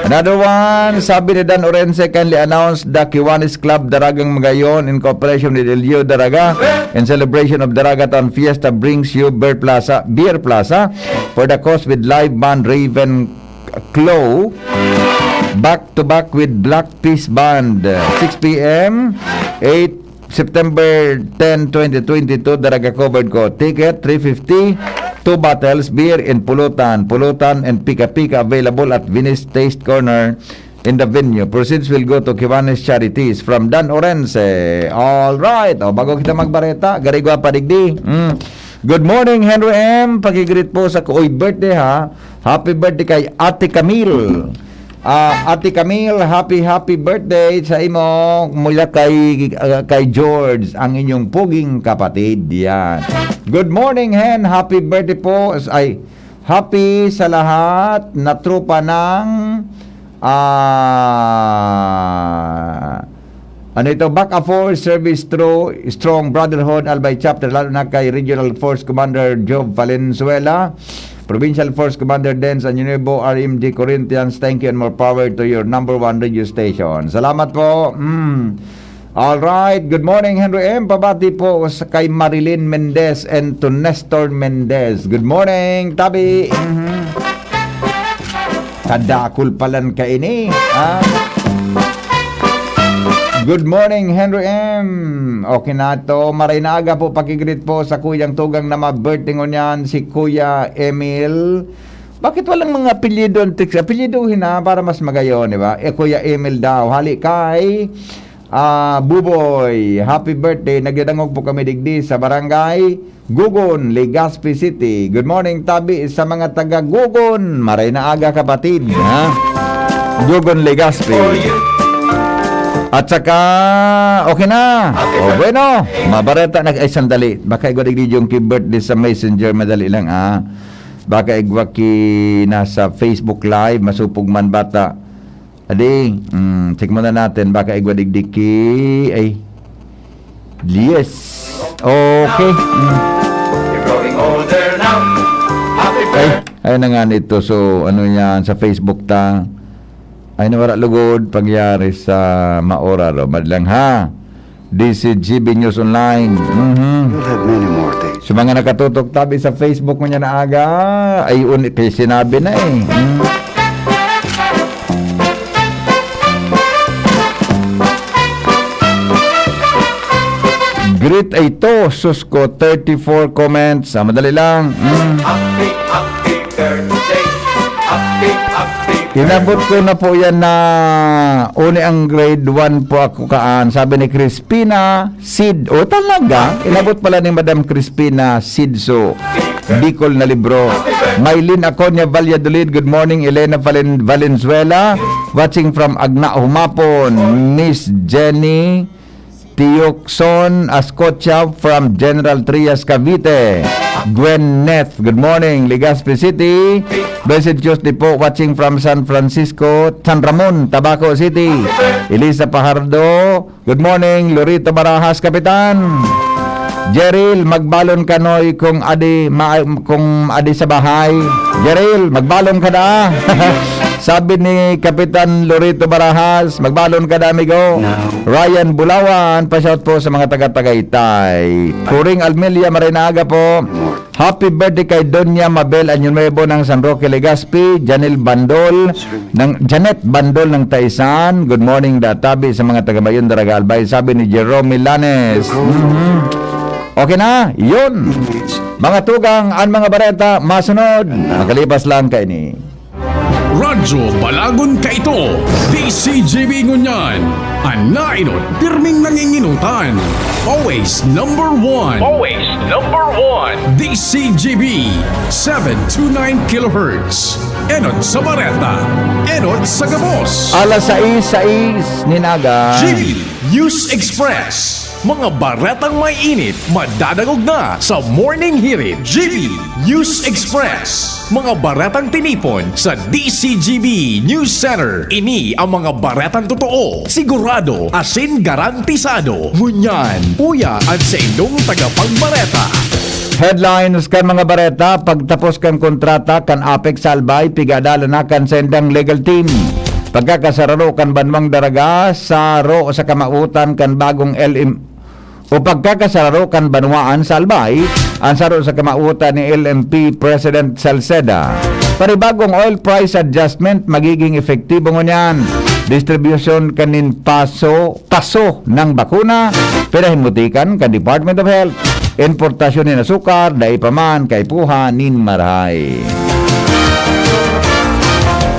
Another one, sabi ni Dan Orense, kindly announce the Kiwanis Club Daragang Magayon in cooperation with Elio Daraga in celebration of Daragatan Fiesta brings you Beer Plaza for the cause with live band Raven Claw back to back with Black Peace Band 6 p.m. 8 September 10, 2022 Daraga covered ko. Ticket 350. 2 bottles beer in Pulutan and Pika available at Venice Taste Corner in the venue. Proceeds will go to Kiwanis Charities from Dan Orense. All right. O, bago kita magbareta, garigwa padigdi. Good morning, Henry M. Pagigreet po sa Oy birthday ha. Happy birthday kay Ate Camille. Ate Camille, happy birthday sa imo mula kay George, ang inyong puging kapatid. Yan. Good morning, Hen. Happy birthday po. Ay, happy sa lahat na trupa ng ano ito, Baka Force Service through Strong Brotherhood Albay Chapter, lalo na kay Regional Force Commander Job Valenzuela, Provincial Force Commander Dens and Nuevo RMD Corinthians. Thank you and more power to your number 1 radio station. Salamat po. Alright, good morning Henry M. Pabati po kay Marilyn Mendez and to Nestor Mendez. Good morning, Tabi. Kadakul palan ka ini. Good morning, Henry M. Okay na to. Maray na aga po pakigreet po sa kuyang tugang na ma-birthday ngunyan, si Kuya Emil. Bakit walang mga apelyido? Apelyiduhin na para mas magayon, di ba? Kuya Emil daw. Hali kay Buboy. Happy birthday. Nagdadangog po kami digdi sa barangay Gugon, Legazpi City. Good morning, Tabi, sa mga taga Gugon. Maray na aga kapatid. Gugon, Legazpi. At saka, okay na. O, bueno. Mabareta ay sandali. Baka igwa digdi yung birthday sa messenger. Madali lang, Baka igwa nasa Facebook Live. Masupog man bata. Adi, check muna natin. Baka igwa digdi ay, yes. Okay. You're growing older now. Happy birthday. Ay na nga nito. So, ano yan, sa Facebook ta. Ay nawara lugod pangyari sa Maoraro. Madlang ha. DCGB News Online. You'll have many more days. So mga nakatutok Tabi sa Facebook mo niya na aga. Ay kaya sinabi na eh. Great ay to. Susko 34 comments. Madali lang. Happy birthday. Happy Inabot ko na po yan na uni ang grade 1 po ako kaan. Sabi ni Crispina Sid. O talaga? Inabot pala ni Madam Crispina Sidso. Bicol na libro. Maylin Aconia Valladolid. Good morning. Elena Valenzuela. Watching from Agna Humapon. Miss Jenny Tiokson Ascocha from General Trias Cavite. Gwen Neth, good morning. Legazpi City. Blessed Tuesday po, watching from San Francisco, San Ramon, Tabaco City. Elisa Pajardo, good morning. Lorito Barajas, Kapitan. Jeril, magbalon ka noy kung adi sa bahay. Jeril, magbalon ka na. Sabi ni Kapitan Lorito Barajas, magbalon ka na, amigo. Ryan Bulawan, pa-shout po sa mga taga-Tagaytay. Kuring Almelia Marinaga po. Happy birthday kay Doña Mabel Anyunuevo ng San Roque, Legazpi, Janet Bandol ng Taisan. Good morning databi sa mga taga-Bayon Daraga Albay, sabi ni Jerome Milanes. Okay na, yun. Mga tugang, ang mga bareta, masunod. Makalipas lang kay ni. Radyo Balagon ka ito, DCGB Ngunyan, ang nainot, pirming nanginginutan. Always number one. Always number one. DCGB, 729 kHz. Enot sa Bareta, Enot sa Gabos. Alas 6:06 ninaga. GB News Express. Mga baretang may init, madadagog na sa Morning Hirit. GB News Express. Mga baretang tinipon sa DCGB News Center. Ini ang mga baretang totoo, sigurado, asin garantisado. Ngunyan, uya at sa indong tagapagbareta. Headlines kan mga bareta, pagtapos kan kontrata kan Apex Albay, pigadala na kan sendang legal team. Pagkakasararo kan Banwang Daraga, saro sa kamautan kan bagong pagkakasararo kan Banwaan sa Albay, ang saro sa kamautan ni LMP President Salceda. Panibagong oil price adjustment magiging efektibo ngunyan. Distribution kanin paso ng bakuna, pinahimutikan kan Department of Health. Importasyon ni sukar, dai paman kay puha nin maray.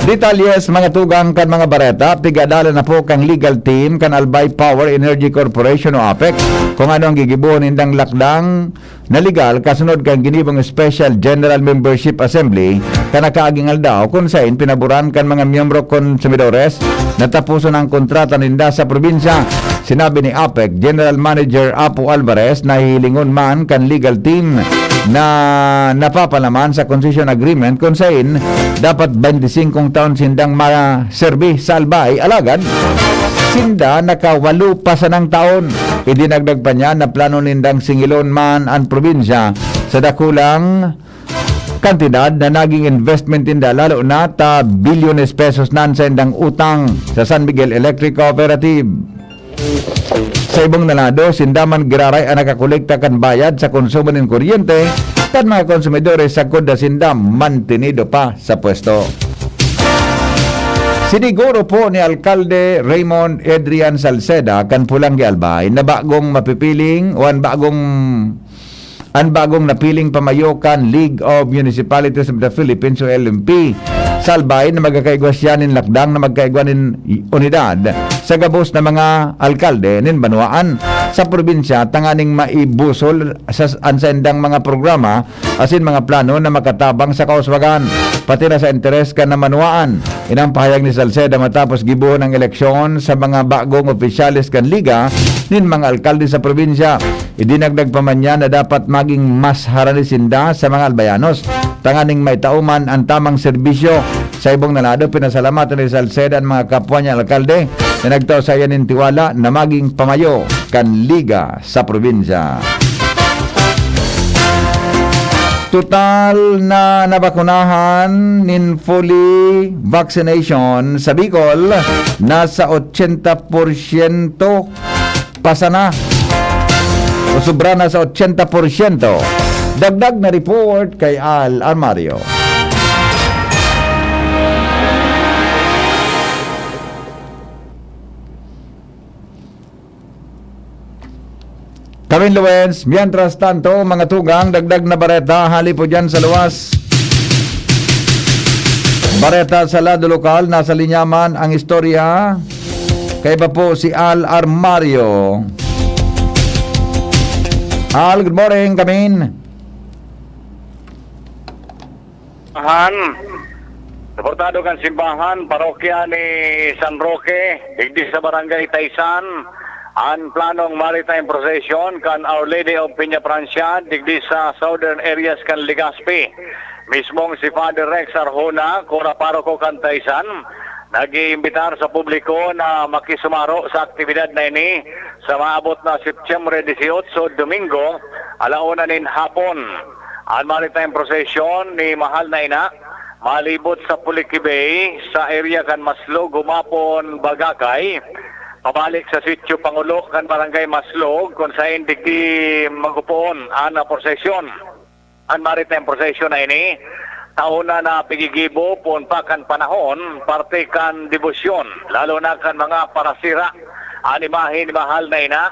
Detalyes mga tugang kan mga bareta, pigadala na po kang legal team kan Albay Power Energy Corporation o APEC kung ano ang gigibuon indang lakdang na legal kasunod kang ginibong Special General Membership Assembly kan nakaaging aldaw kung saan pinaboran kan mga miyembro konsumidores na tapuson ang kontrata ninda sa probinsya. Sinabi ni APEC General Manager Apo Alvarez na hilingon man kan legal team na napapalaman sa concession agreement kung saan dapat 25 taon sindang maserbi sa Albay alagad sinda nakawalo pa sa ng taon. Idinagdag pa niya na plano nindang singilon man ang probinsya sa dakulang kantidad na naging investment ninda lalo na ta bilyones pesos nan sa indang utang sa San Miguel Electric Cooperative. Sa ibang nalado, sindaman giraray ang nakakolekta kan bayad sa konsumo ng kuryente kan mga konsumidores sa kuda sindam mantenido pa sa pwesto. Siniguro po ni Alkalde Raymond Adrian Salceda kan Pulangi Albay na bagong mapipiling o ang bagong napiling pamayokan League of Municipalities of the Philippines o LMP sa Albay na magkakaigwasyanin lakdang na magkaigwanin unidad sa gabos na mga alkalde nin Banwaan sa probinsya tanganing maibusol sa ansendang mga programa asin mga plano na makatabang sa kauswagan pati na sa interes ka na Banwaan. Inang pahayag ni Salceda matapos gibuhon ang eleksyon sa mga bagong opisyalis kan liga nin mga alkalde sa probinsya. Idinagdag pa man niya na dapat maging mas haranisinda sa mga albayanos tanganing maitauman ang tamang serbisyo. Sa ibong nalado, pinasalamatan ni Salceda ang mga kapwa niya alkalde na nagtaw sa iyan ng tiwala na maging pamayo kan liga sa probinsya. Total na nabakunahan nin fully vaccination sa Bicol nasa 80% pasa na o sobra na sa 80%. Dagdag na report kay Al Armario. Kevin Luwens, mientras tanto, mga tugang, dagdag na bareta, hali po dyan sa luwas. Bareta sa lado lokal, nasa linyaman ang istorya. Kaya ba po si Al Armario? Al, good morning, Kamin. Reportado kan simbahan, parokya ni San Roque, digdi sa barangay Taisan, ang planong maritime procession kan Our Lady of Peña Francia, digdi sa southern areas kan Legazpi. Mismong si Father Rex Arjona, kura paroko kan Taisan, nag-iimbitar sa publiko na makisumaro sa aktibidad na ini sa maabot na September 18, Domingo, alauna nin hapon. Ang maritime procession ni Mahal na Ina malibot sa Puliki Bay sa area kan Maslog, Gumapon, Bagakay. Pabalik sa sitio Pangulo kan Barangay Maslog kung saan digdi magupoon ang prosesyon. ang maritime procession na ini. Tauna na pigigibo pon pa kan panahon parte kan debosyon lalo na kan mga parasira animahin mahal na ina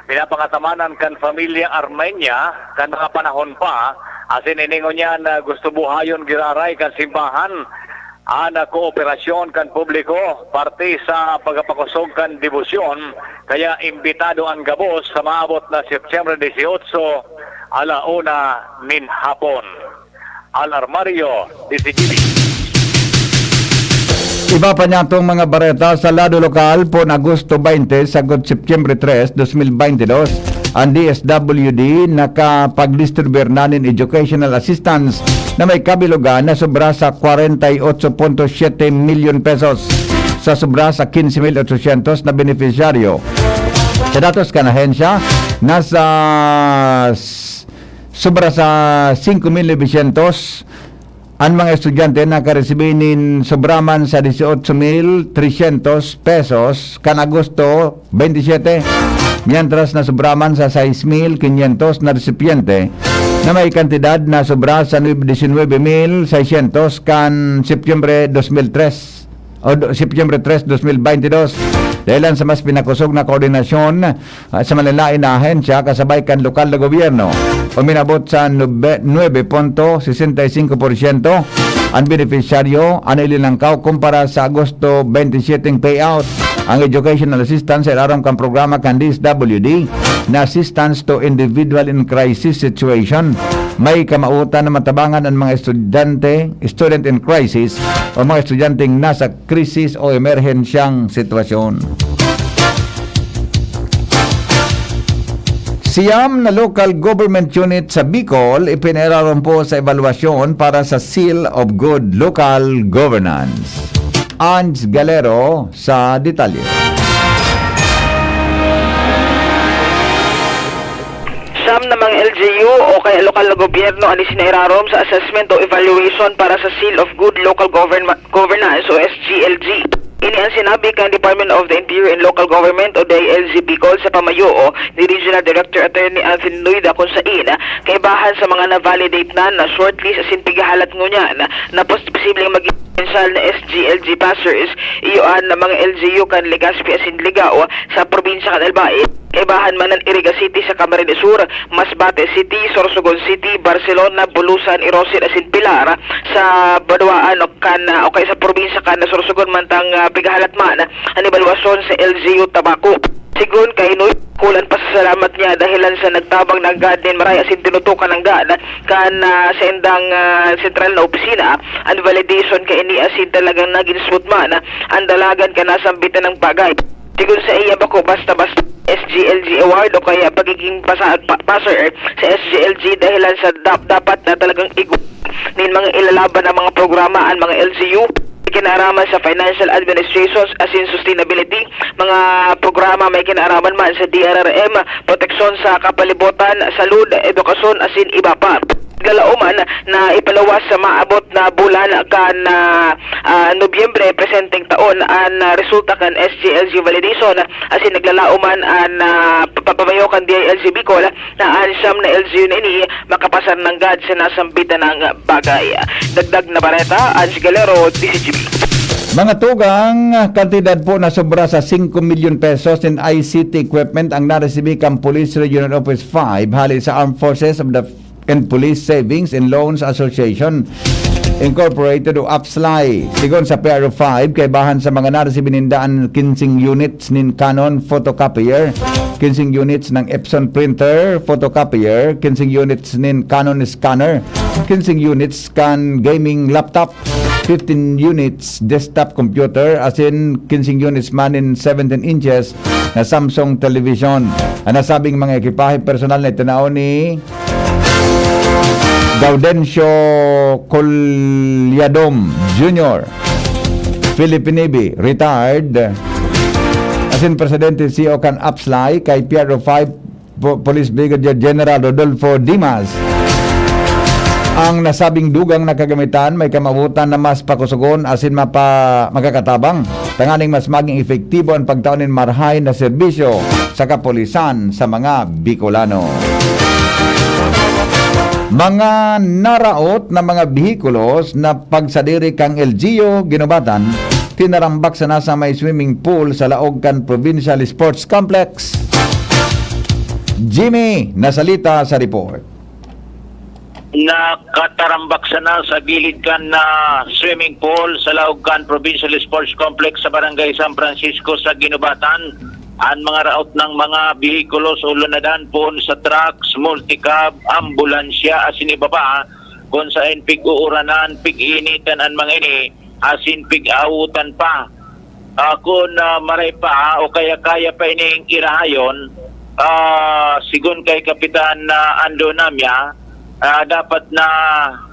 pinapangatamanan kan pamilya Armenia kan mga panahon pa asin iningon niya na gusto buhayon giraray kan simbahan ana kooperasyon kan publiko parte sa pagpapakusog kan debosyon kaya imbitado ang gabos sa maabot na September 18 alauna nin hapon. Alarmario, DCGB. Iba pa niya itong mga bareta sa lado lokal po Agosto 20 sagot September 3, 2022 ang DSWD nakapag-distribute na ng educational assistance na may kabilugan na sobra sa 48.7 million pesos sa sobra sa 15,800 na beneficiaryo. Sa datos kan ahensya, nasa sobra sa 5,900 ang mga estudyante na karesibinin sobraman sa 18,300 pesos kan Agosto 27, mientras na sobraman sa 6,500 na resipiente na may kantidad na sobra sa 19,600 kan September 2003 o September 3, 2022. Dahilan sa mas pinakusog na koordinasyon sa malalain na ahensya kasabay kan lokal na gobyerno, uminabot sa 9.65% ang beneficiaryo ang ilinangkaw kumpara sa Agosto 27 payout. Ang educational assistance ay larong kang programa kan DSWD na assistance to individual in crisis situation. May kamautan na matabangan ang mga student in crisis o mga estudyanteng nasa krisis o emerhensyang sitwasyon. Siyam na local government unit sa Bicol ipinararon po sa evaluasyon para sa Seal of Good Local Governance. Ange Galero sa detalye. Siyam na mga LGU o kaya lokal na gobyerno ani sinairarom sa assessment o evaluation para sa Seal of Good Local Governance o SGLG. Ini ang sinabi kang Department of the Interior and Local Government o DILG Bicol sa pamayo ni Regional Director Attorney Anthony Nuida kung saan kaibahan sa mga na-validate na shortlist asin pigahalat ngunyan na posibleng maging potential na SGLG passers iyoan na mga LGU kan Legazpi asin Ligao sa probinsya kan Albay. Kaibahan man ng Iriga City sa Camarines Sur, Masbate City, Sorsogon City, Barcelona, Bulusan, Irosin asin Pilar sa Baduaan o kay sa probinsya kan Sorsogon mantang pigahalat man ang evaluasyon sa LGU Tabaco. Sigun kay Noy kulan pasasalamat niya dahilan sa nagtabang ng GAD din maray asin tinutukan ng GAD kan sa endang sentral na opisina ang validation kay ini asin talagang naging smooth man ang dalagan ka nasambitan ng bagay. Sigun sa iya bako basta-basta SGLG award o kaya pagiging passer sa SGLG dahilan sa dapat na talagang nin mga ilalaban ng mga programa ang mga LGU kinaraman sa financial administration as in sustainability, mga programa may kinaraman man sa DRRM, proteksyon sa kapalibutan, salud, edukasyon as in iba pa. Galauman na ipalawas sa maabot na bulan kan Nobyembre presenteng taon ang resulta kan SGLG validation as in naglalauman ang papamayo kan DILG Bicol na ansam na LGU ini makapasar ng GAD sa nasambitan ng bagay. Dagdag na bareta, Ange Galero, DCGB. Mga tugang kantidad po na sobra sa 5 million pesos in ICT equipment ang naresibi kang Police Regional Office 5 hali sa Armed Forces of the and Police Savings and Loans Association Incorporated o APSLAI. Sigon sa PRO 5, kaibahan sa mga naresibi nindaan 15 units nin Canon photocopier, 15 units ng Epson printer photocopier, 15 units nin Canon scanner, 15 units kan gaming laptop, 15 units desktop computer as in 15 units man in 17 inches na Samsung television. Ang nasabing mga ekipahe personal na itinao ni Gaudencio Colyadom Jr., Philippine Navy, retired, as in Presidente CEO kan APSLAI kay PRO 5 Police Brigadier General Rodolfo Dimas. Ang nasabing dugang na kagamitan may kamabutan na mas pakusugon asin makakatabang. Tanganing mas maging efektibo ang pagtaunin marhay na serbisyo sa kapulisan sa mga Bicolano. Mga naraot na mga bihikulos na pagsadiri kang LGU ginubatan, tinarambak sa nasa may swimming pool sa Laogan Provincial Sports Complex. Jimmy, nasalita sa report. Nakatarambak sana sa gilid kan na swimming pool sa Laogan Provincial Sports Complex sa Barangay San Francisco sa Ginubatan ang mga raot ng mga bihikulos ulunadan po sa trucks, multicab, ambulansya asin ibaba kung saan pig-uuranan, pig-initan ang mga ini asin pig-autan pa. Kung maray pa o kaya-kaya pa ining irahayon, sigun kay Kapitan Ando Namya, dapat na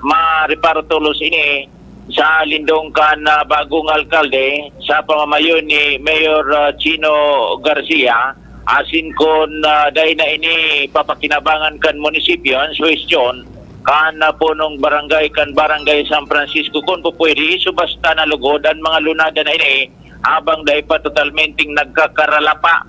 mareparo tulos ini sa lindong kan bagong alkalde sa pamamayon ni Mayor Chino Garcia asin kon dahil na ini papakinabangan kan munisipyo ang suwestyon kan punong barangay kan barangay San Francisco kung po pwede subasta na lugod ang mga lunada na ini habang dahil pa totalmenting nagkakaralapa.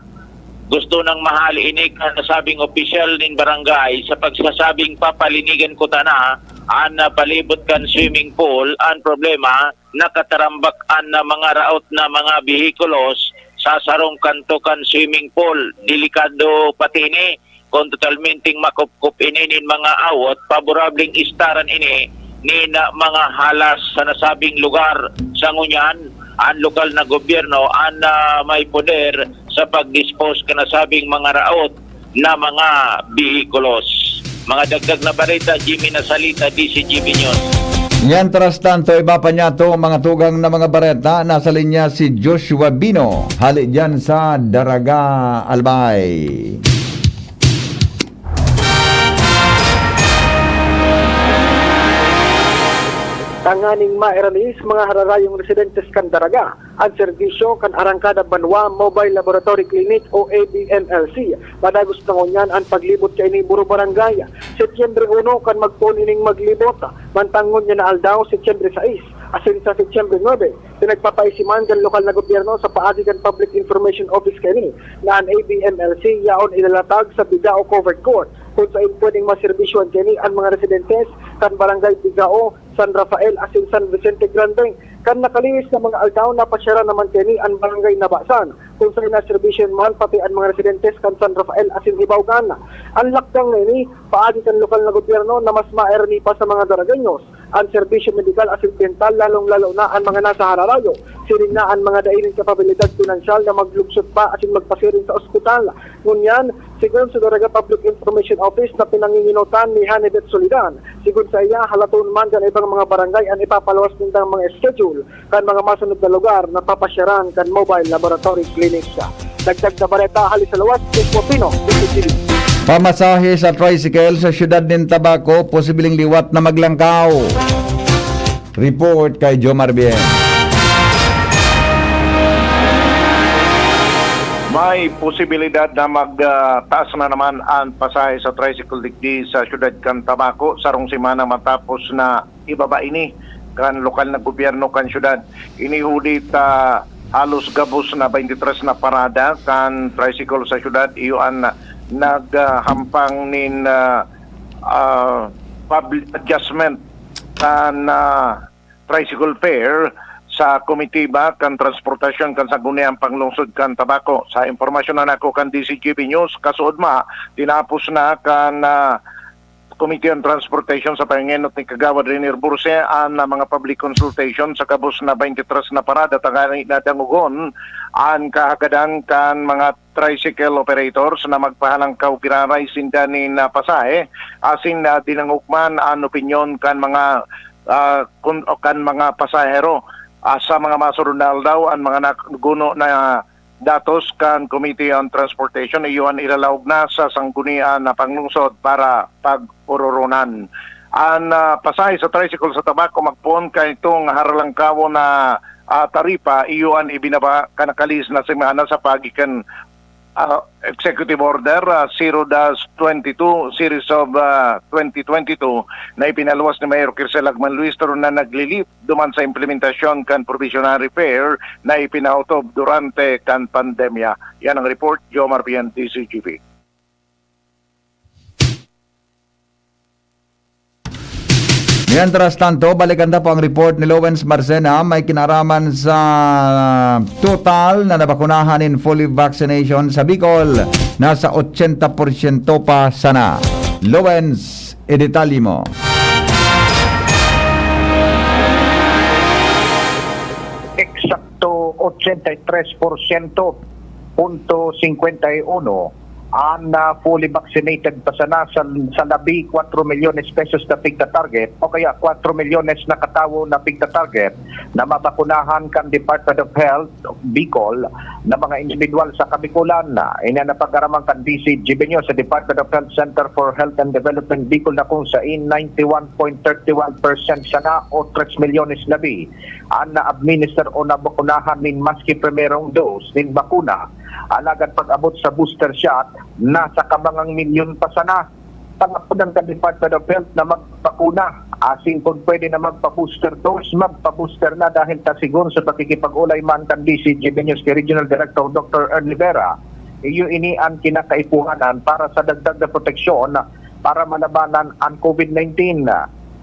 Gusto nang mahali ini kan nasabing opisyal nin barangay sa pagsasabing papalinigan ko tana an palibot kan swimming pool ang problema nakatarambak an na mga raot na mga bihikulos sa sarong kanto kan swimming pool delikado pati ini kung totalmenting makupkup ini nin mga awot paborableng istaran ini ni na mga halas sa nasabing lugar sa ngunyan ang lokal na gobyerno ang may poder sa pag-dispose ka nasabing mga raot na mga bihikulos. Mga dagdag na balita, Jimmy Nasalita, DCGB News. Yan tras tanto, iba pa niya to mga tugang na mga bareta. Nasa linya si Joshua Bino. Hali dyan sa Daraga, Albay. Tanganing ma-release mga hararayong residentes kan Daraga ang serbisyo kan Arangkada Banwa Mobile Laboratory Clinic o ABMLC. Padagos na ngunyan ang paglibot kay ni Buro Barangay. Setyembre 1 kan magpuon ining maglibot. Mantangon niya na aldaw Setyembre 6. Asin sa Setyembre 9, pinagpapaisiman kan lokal na gobyerno sa paagi kan Public Information Office kini na ang ABMLC yaon ilalatag sa Bigao Covered Court kung saan pwedeng maserbisyon kini ang mga residentes kan Barangay Bigao, San Rafael, asin San Vicente Grande. Kan nakalinis na mga aldaw na pasyara naman kini ang Barangay Nabasan kung saan naserbisyon man pati ang mga residentes kan San Rafael asin Ibaugan. Ang lakdang nini paagi kan lokal na gobyerno na mas maerni pa sa mga Daraganyos ang serbisyo medikal asin dental lalong-lalo na ang mga nasa hararayo. Siring na ang mga dahiling kapabilidad pinansyal na maglugsot pa asin magpasiring sa ospital. Ngunyan, sigun sa Daraga Public Information Office na pinanginginutan ni Hanibet Solidan, sigun sa iya halaton man kan ibang mga barangay ang ipapalawas nitang mga schedule kan mga masunod na lugar na papasyaran kan mobile laboratory clinics. Dagdag na bareta, halisalawat, Kispo Pino, DCTV. Pamasahe sa tricycle sa siyudad ng Tabaco, posibleng liwat na maglangkaw. Report kay Jomar Bien. May posibilidad na magtaas na naman ang pasahe sa tricycle digdi sa siyudad kan Tabaco sarong semana matapos na ibaba ini kan lokal na gobyerno kan siyudad. Inihudit halos gabos na 23 na parada kan tricycle sa siyudad iyon naghampang nin public adjustment kan tricycle fare sa komitiba kan transportasyon kan Sangguniang Panglungsod kan Tabaco. Sa impormasyon na nako kan DCGB News, kasuod tinapos na kan Committee on Transportation sa pangingenot ni Kagawad Renier Burse ang mga public consultation sa kabos na 23 na parada tagani na dangugon ang kahagadan kan mga tricycle operators na magpahalang kaupiraray sindani na pasahe asin na dinangukman ang opinyon kan mga pasahero sa mga masurod na aldaw ang mga naguno na datos kan Committee on Transportation iyon ilalawag na sa sanggunian na panglungsod para pag-ururunan. Ang pasahe sa tricycle sa Tabaco magpuon kay itong haralangkawo na taripa iyon ibinaba kanakalis na semana sa pagikan Executive Order 0-22 Series of 2022 na ipinaluwas ni Mayor Kirsel Agman Luis Toro na naglilip duman sa implementasyon kan provisionary fare na ipinautob durante kan pandemya. Yan ang report, Jomar Pian, DCGP. Mientras tanto, balikan na po ang report ni Lowens Marcena, may kinaraman sa total na nabakunahan in fully vaccination sa Bicol. Nasa 80% pa sana. Lowens, idetalye mo. Eksakto 83.51 ang fully vaccinated pa sana sa labi 4 milyones pesos na pigta target o kaya 4 milyones na katawo na pigta target na mabakunahan kan Department of Health Bicol na mga individual sa Kabikulan na inanapag-aramang kan DC Gibenyo sa Department of Health Center for Health and Development Bicol na kung sa 91.31% sana o 3 milyones labi ang na-administer o nabakunahan nin maski primerong dose nin bakuna. Alagad pag-abot sa booster shot, nasa kabangang milyon pa sana. Pangapunan ka Department of Health na magpakuna. Asing kung pwede na magpa-booster dose, magpa-booster na dahil tasiguro sa pakikipag-ulay man kan DCG News kay Regional Director Dr. Ernie Vera. Iyo ini ang kinakaipuhanan para sa dagdag na proteksyon para malabanan ang COVID-19.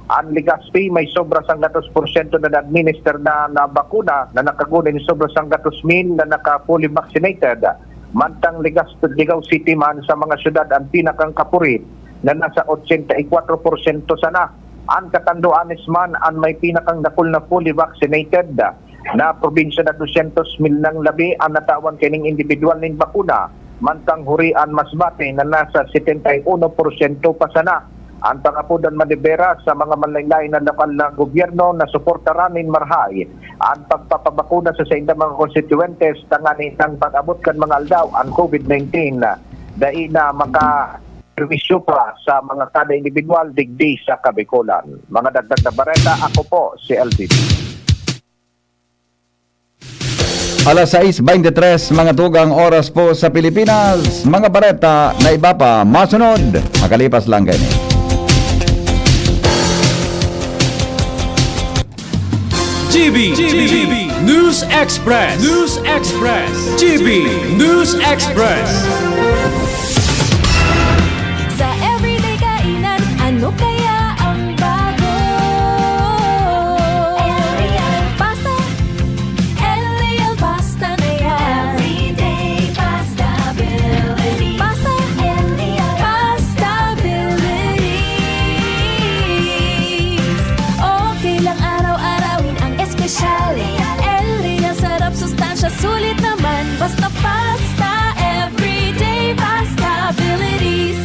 Ang Legazpi may sobra sang 100% na na-administer na bakuna na nakagunin sobra sang 100,000 na naka-fully vaccinated. Mantang Ligao City man sa mga syudad ang pinakang kapurit na nasa 84% sana. Ang Catanduanes man ang may pinakang nakul na fully vaccinated na probinsya na 200,000 ng labi ang natawan kining individual nin bakuna. Mantang Hurian Masbate na nasa 71% pa sana. Ang pangapudan Manibera sa mga manlaylay na lokal na gobyerno na suportaran nin marhay ang pagpapabakuna sa indang mga konstituentes tanganin ng pag-abot kan mga aldaw ang COVID-19 dai na maka-servisyo pa sa mga kada individual digdi sa Kabikulan. Mga dagdag na bareta, ako po si LTD. Alas 6:23 mga tugang oras po sa Pilipinas. Mga bareta na iba pa masunod. Makalipas lang ganyan. GB News Express. GB News Express. Sa everyday kainan, ano kaya ang bago? Real pasta. Real pasta na yan. Everyday pasta ability. Pasta. Real pasta abilities. Okay lang araw-arawin ang espesyal. Real sarap, sustansya, sulit naman. Basta pasta. Everyday pasta abilities.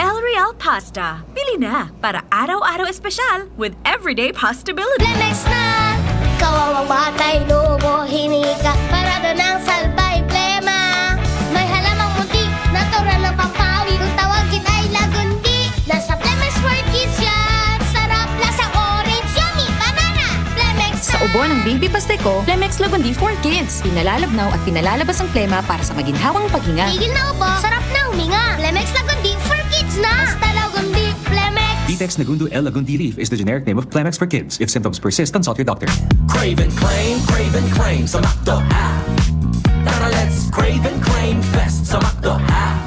El Real Pasta. Pili na para araw-araw espesyal with everyday possibility. Next na! Kawawang batay, lumo, hinika. Parado ng salbay, plema. May halamang munti, natural na pampawi. Kung tawagin ay lagundi. Nasa Plemex for Kids yan. Sarap, lasa orange, yummy, banana. Plemex na! Sa ubo ng baby pasteko, Plemex Lagundi for Kids. Pinalalabnaw at pinalalabas ang plema para sa maginhawang paghinga. Tigil na upo, sarap na huminga. Plemex Lagundi for Kids na! Basta Lagundi, Plemex. Vitex Nagundu L. Lagundi Leaf is the generic name of Plemex for kids. If symptoms persist, consult your doctor. Crave and claim sa McDo app. Tara, let's crave and claim fest sa McDo app.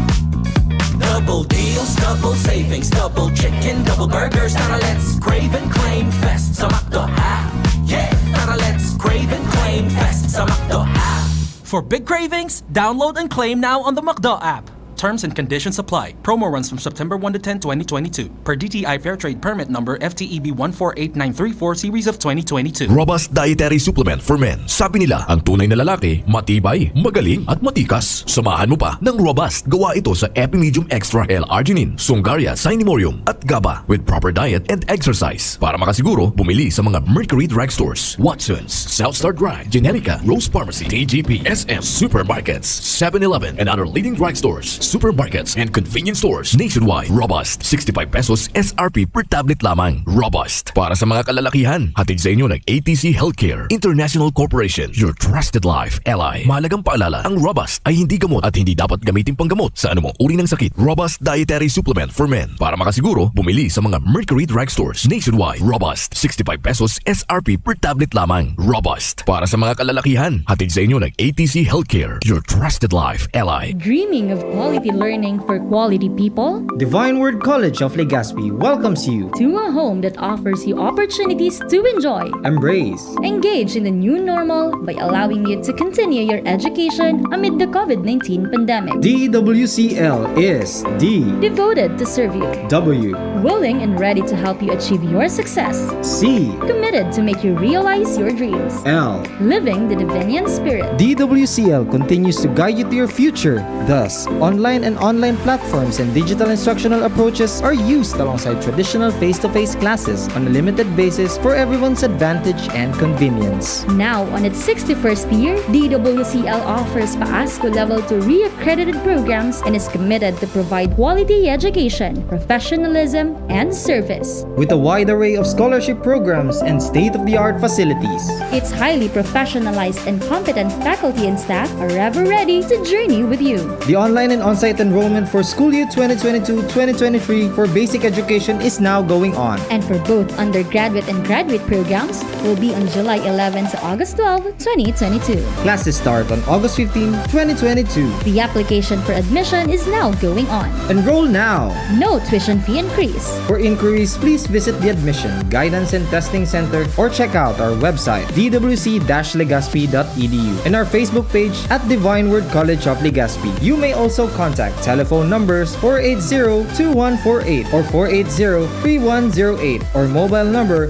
Double deals, double savings, double chicken, double burgers. Tara, let's crave and claim fest sa McDo app. Yeah, tara, let's crave and claim fest sa McDo app. For big cravings, download and claim now on the McDo app. Terms and conditions apply. Promo runs from September 1 to 10, 2022. Per DTI Fair Trade Permit Number FTEB 148934 Series of 2022. Robust Dietary Supplement for Men. Sabi nila, ang tunay na lalaki, matibay, magaling at matikas. Samahan mo pa ng Robust. Gawa ito sa Epimedium Extra L-Arginine, Sungaria Sinemorium at GABA with proper diet and exercise. Para makasiguro, bumili sa mga Mercury Drugstores, Watsons, Southstar Drug, Generika, Rose Pharmacy, TGP, SM, Supermarkets, 7-Eleven and other leading drugstores, supermarkets and convenience stores nationwide. Robust, 65 pesos SRP per tablet lamang. Robust, para sa mga kalalakihan. Hatid sa inyo ng ATC Healthcare International Corporation, your trusted life ally. Mahalagang paalala, ang Robust ay hindi gamot at hindi dapat gamitin panggamot sa anumang uri ng sakit. Robust Dietary Supplement for Men. Para makasiguro, bumili sa mga Mercury Drugstores nationwide. Robust, 65 pesos SRP per tablet lamang. Robust, para sa mga kalalakihan. Hatid sa inyo ng ATC Healthcare, your trusted life ally. Dreaming of quality quality learning for quality people, Divine Word College of Legazpi welcomes you to a home that offers you opportunities to enjoy, embrace, engage in the new normal by allowing you to continue your education amid the COVID-19 pandemic. DWCL is D, Devoted to serve you. W, Willing and ready to help you achieve your success. C, Committed to make you realize your dreams. L. Living the Divinian spirit. DWCL continues to guide you to your future. Thus, online platforms and digital instructional approaches are used alongside traditional face-to-face classes on a limited basis for everyone's advantage and convenience. Now, on its 61st year, DWCL offers PAASCO Level 2 re-accredited programs and is committed to provide quality education, professionalism, and service. With a wide array of scholarship programs and state-of-the-art facilities. Its highly professionalized and competent faculty and staff are ever ready to journey with you. The online and on-site enrollment for school year 2022-2023 for basic education is now going on. And for both undergraduate and graduate programs will be on July 11 to August 12, 2022. Classes start on August 15, 2022. The application for admission is now going on. Enroll now! No tuition fee increase. For inquiries, please visit the Admission, Guidance and Testing Center or check out our website dwc-legazpi.edu and our Facebook page at Divine Word College of Legazpi. You may also contact telephone numbers 480-2148 or 480-3108 or mobile number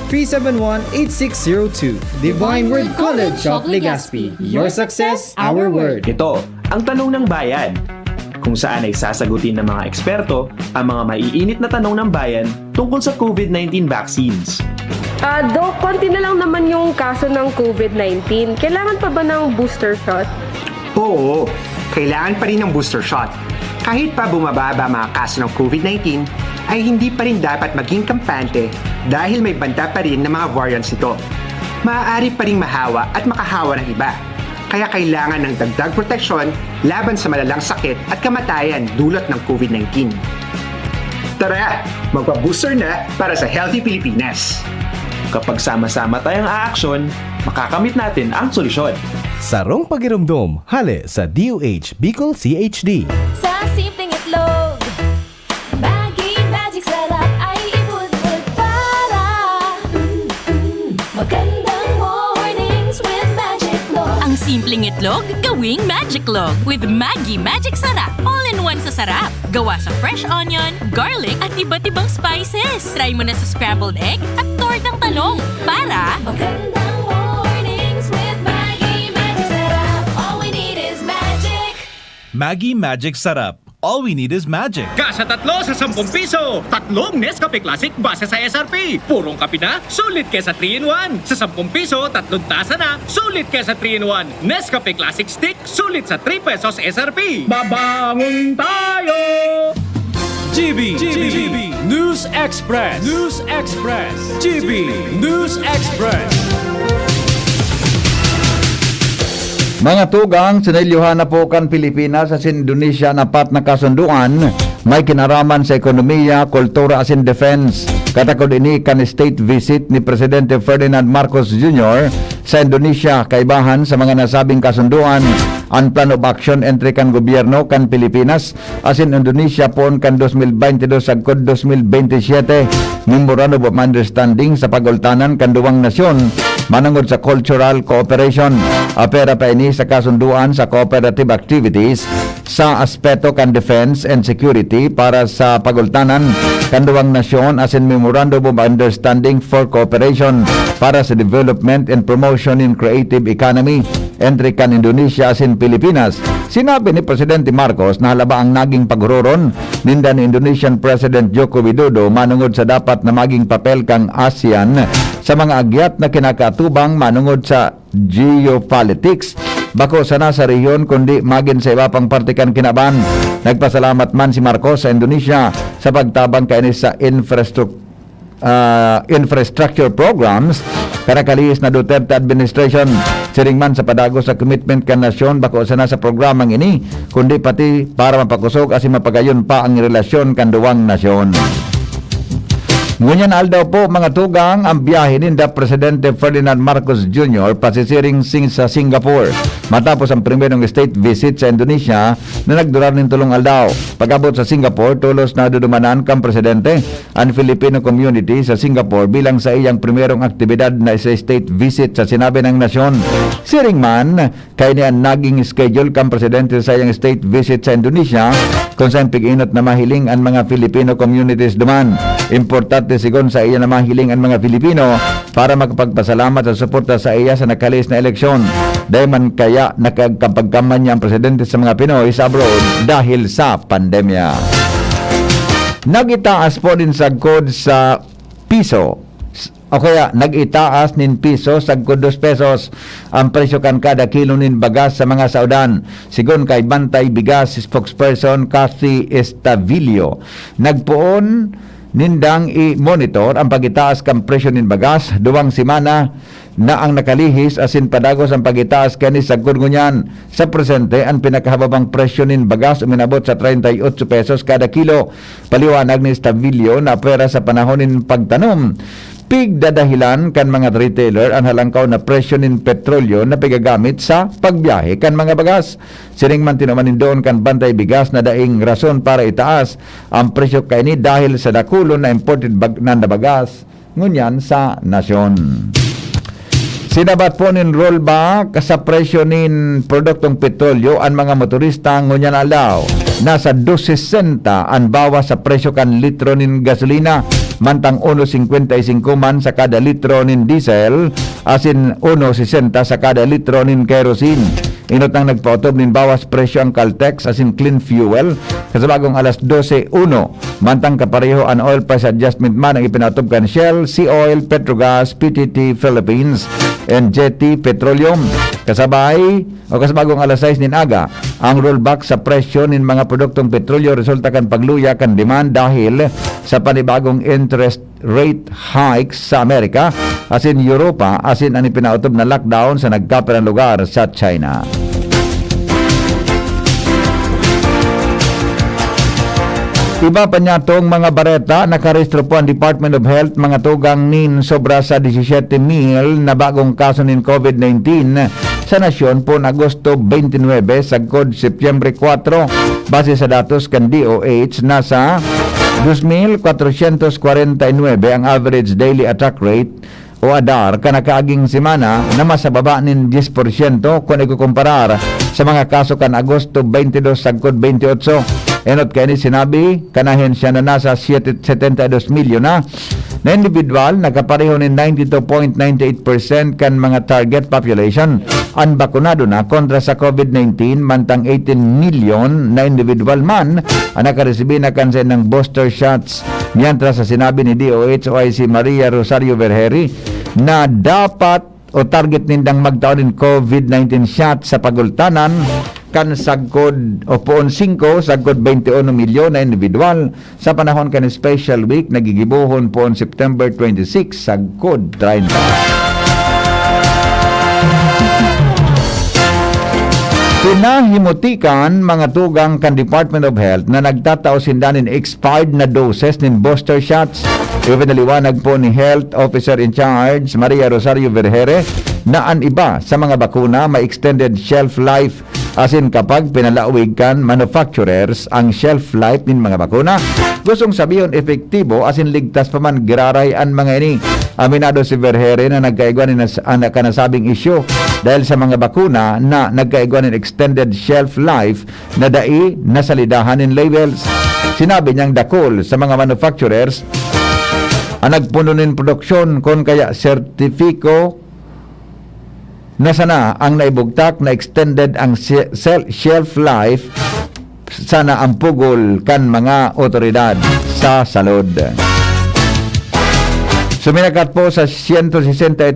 0910-371-8602. Divine Word College of Legazpi. Your success, our word. Ito, ang tanong ng bayan. Kung saan ay sasagutin ng mga eksperto ang mga maiinit na tanong ng bayan tungkol sa COVID-19 vaccines. Dok, konti na lang naman yung kaso ng COVID-19. Kailangan pa ba ng booster shot? Oo, kailangan pa rin ng booster shot. Kahit pa bumababa mga kaso ng COVID-19, ay hindi pa rin dapat maging kampante dahil may banta pa rin ng mga variants ito. Maaari pa rin mahawa at makahawa ng iba. Kaya kailangan ng dagdag proteksyon laban sa malalang sakit at kamatayan dulot ng COVID-19. Tara, magpa-booster na para sa Healthy Pilipinas! Kapag sama-sama tayong aaksyon, makakamit natin ang solusyon. Sarong Pakiramdam, hali sa DOH Bicol CHD. Sa simpleng itlog, Maggi Magic Sarap ay ibudbud para magandang mornings with Magic Log. Ang simpleng itlog, gawing Magic Log with Maggi Magic Sarap. All-in-one sa sarap. Gawa sa fresh onion, garlic at iba't ibang spices. Try mo na sa scrambled egg at tortang talong para magandang mornings with Maggi Magic Sarap. All we need is magic. Maggi Magic Sarap. All we need is magic. Kasa tatlo sa 10 piso. Tatlong Nescafe Classic base sa SRP. Purong kape na, sulit kesa 3-in-1. Sa 10 piso, 3 tasa na, sulit kesa 3-in-1. Nescafe Classic Stick, sulit sa 3 pesos SRP. Babangon tayo! GB News Express. GB News Express. Mga tugang, sinailyuhan na po kan Pilipinas sa Indonesia na apat na kasunduan may kinaraman sa ekonomiya, kultura asin defense. Katakod ini kan state visit ni Presidente Ferdinand Marcos Jr. sa Indonesia kaibahan sa mga nasabing kasunduan ang plan of action entry kan gobyerno kan Pilipinas asin Indonesia pon kan 2022 sagkod 2027 memorandum of understanding sa pagultanan kan duwang nasyon manungod sa cultural cooperation. Apera pa ini sa kasunduan sa cooperative activities sa aspeto kan defense and security para sa pagultanan kan duwang nasyon asin memorandum of understanding for cooperation para sa development and promotion in creative economy entry kan Indonesia asin Pilipinas. Sinabi ni Presidente Marcos na halaba ang naging paghuroron ninda ni Indonesian President Joko Widodo manungod sa dapat na maging papel kang ASEAN sa mga agyat na kinakatubang manungod sa geopolitics bako sa nasa rehiyon kundi magin sa iba pang partikan kinaban. Nagpasalamat man si Marcos sa Indonesia sa pagtabang kainis sa infrastructure programs karakaliis na Duterte administration. Siring man sa padagos sa commitment kan nasyon bako sa nasa programang ini kundi pati para mapakusog asin mapagayon pa ang relasyon kan duwang nasyon. Ngunyan aldaw po mga tugang ang biyahe ninda Presidente Ferdinand Marcos Jr. pasisiring sa Singapore. matapos ang primerong state visit sa Indonesia na nagdurar ng 3 aldaw. Pag-abot sa Singapore, tulos na dudumanan kang presidente ang Filipino community sa Singapore bilang sa iyang primerong aktibidad na sa state visit sa sinabi ng nasyon. Siring man, kay niya naging schedule kang presidente sa iyang state visit sa Indonesia kung saan pig-inot na mahiling ang mga Filipino communities duman. Importante sigon sa iya na mahiling ang mga Filipino para makapagpasalamat sa suporta sa iya sa nakalis na eleksyon. Dahil man kaya nakagkapagkaman niya ang presidente sa mga Pinoy sa abroad dahil sa pandemya. Nagitaas po din sagkod sa piso o kaya nag-itaas nin piso sagkod 2 pesos ang presyo kan kada kilo nin bagas sa mga saudan. Sigon kay Bantay Bigas spokesperson Cathy Estavillo, nagpuon nindang i-monitor ang pagitaas kan presyo nin bagas 2 semana na ang nakalihis asin padagos ang pagitaas kani sagkod ngunyan. Sa presente ang pinakahababang presyo nin bagas uminabot sa 38 pesos kada kilo. Paliwanag ni Estavillo na pera sa panahon nin pagtanom pigdadahilan kan mga retailer ang halangkaw na presyo nin petrolyo na pigagamit sa pagbiyahe kan mga bagas. Siring man tinumanin doon kan Bantay Bigas na daing rason para itaas ang presyo kay ni dahil sa dakulon na imported na bagas ngunyan sa nasyon. Sinabat po nin rollback sa presyo nin produktong petrolyo ang mga motorista ngunyan alaw. Nasa 2.60 ang bawas sa presyo kan litro nin gasolina, mantang 1.55 man sa kada litro nin diesel, asin 1.60 sa kada litro nin kerosene. Inot nang nagpautob nin bawas presyo ang Caltex asin clean fuel kasabagong alas 12:01, mantang kapareho ang oil price adjustment man ang ipinautob kan Shell, Sea Oil, Petrogas, PTT Philippines, and Jetty Petroleum. Kasabagong alas 6 nin aga, ang rollback sa presyo nin mga produktong petrolyo resulta kan pagluya kan demand dahil sa panibagong interest rate hikes sa Amerika, asin Europa, asin ang ipinautob na lockdown sa nagkaperang lugar sa China. Iba pa niya itong mga bareta, nakarehistro po ang Department of Health mga tugang nin sobra sa 17,000 na bagong kaso nin COVID-19 sa nasyon po na Agosto 29 sagkod Setyembre 4. Base sa datos kan DOH, nasa 2,449 ang average daily attack rate o ADAR kanakaaging semana na mas baba nin 10% kung ikukumparar sa mga kaso kan Agosto 22 sagkod 28. Enot kaya ni sinabi, kanahin siya na nasa 72 milyon na individual, nakapareho ni 92.98% kan mga target population. Ang bakunado na kontra sa COVID-19, mantang 18 milyon na individual man ang nakaresibi na kansen ng booster shots. Mientras sa sinabi ni DOH OIC Maria Rosario Vergeri na dapat o target nindang magtaon ng COVID-19 shots sa pagultanan kan sagkod o poon 5 sagkod 21 milyon na individual sa panahon kan special week nagigibuhon poon September 26 sagkod 30. Pinahimutikan mga tugang kan Department of Health na nagtatao sindanin expired na doses nin booster shots. Ipinaliwanag po ni Health Officer in Charge Maria Rosario Vergere na ang iba sa mga bakuna may extended shelf life, asin kapag pinalawig kan manufacturers ang shelf life nin mga bakuna, gustong sabihin epektibo asin ligtas pa man giraray ang mga ini. Aminado si Vergere na nagkaigwan ng kanasabing issue dahil sa mga bakuna na nagkaigwan ng extended shelf life na dai nasalidahan in labels. Sinabi niyang dakol sa mga manufacturers ang nagpuno nin produksyon kon kaya sertifiko na sana ang naibugtak na extended ang shelf life sana ang pugol kan mga otoridad sa salud. Suminakat po sa 163.8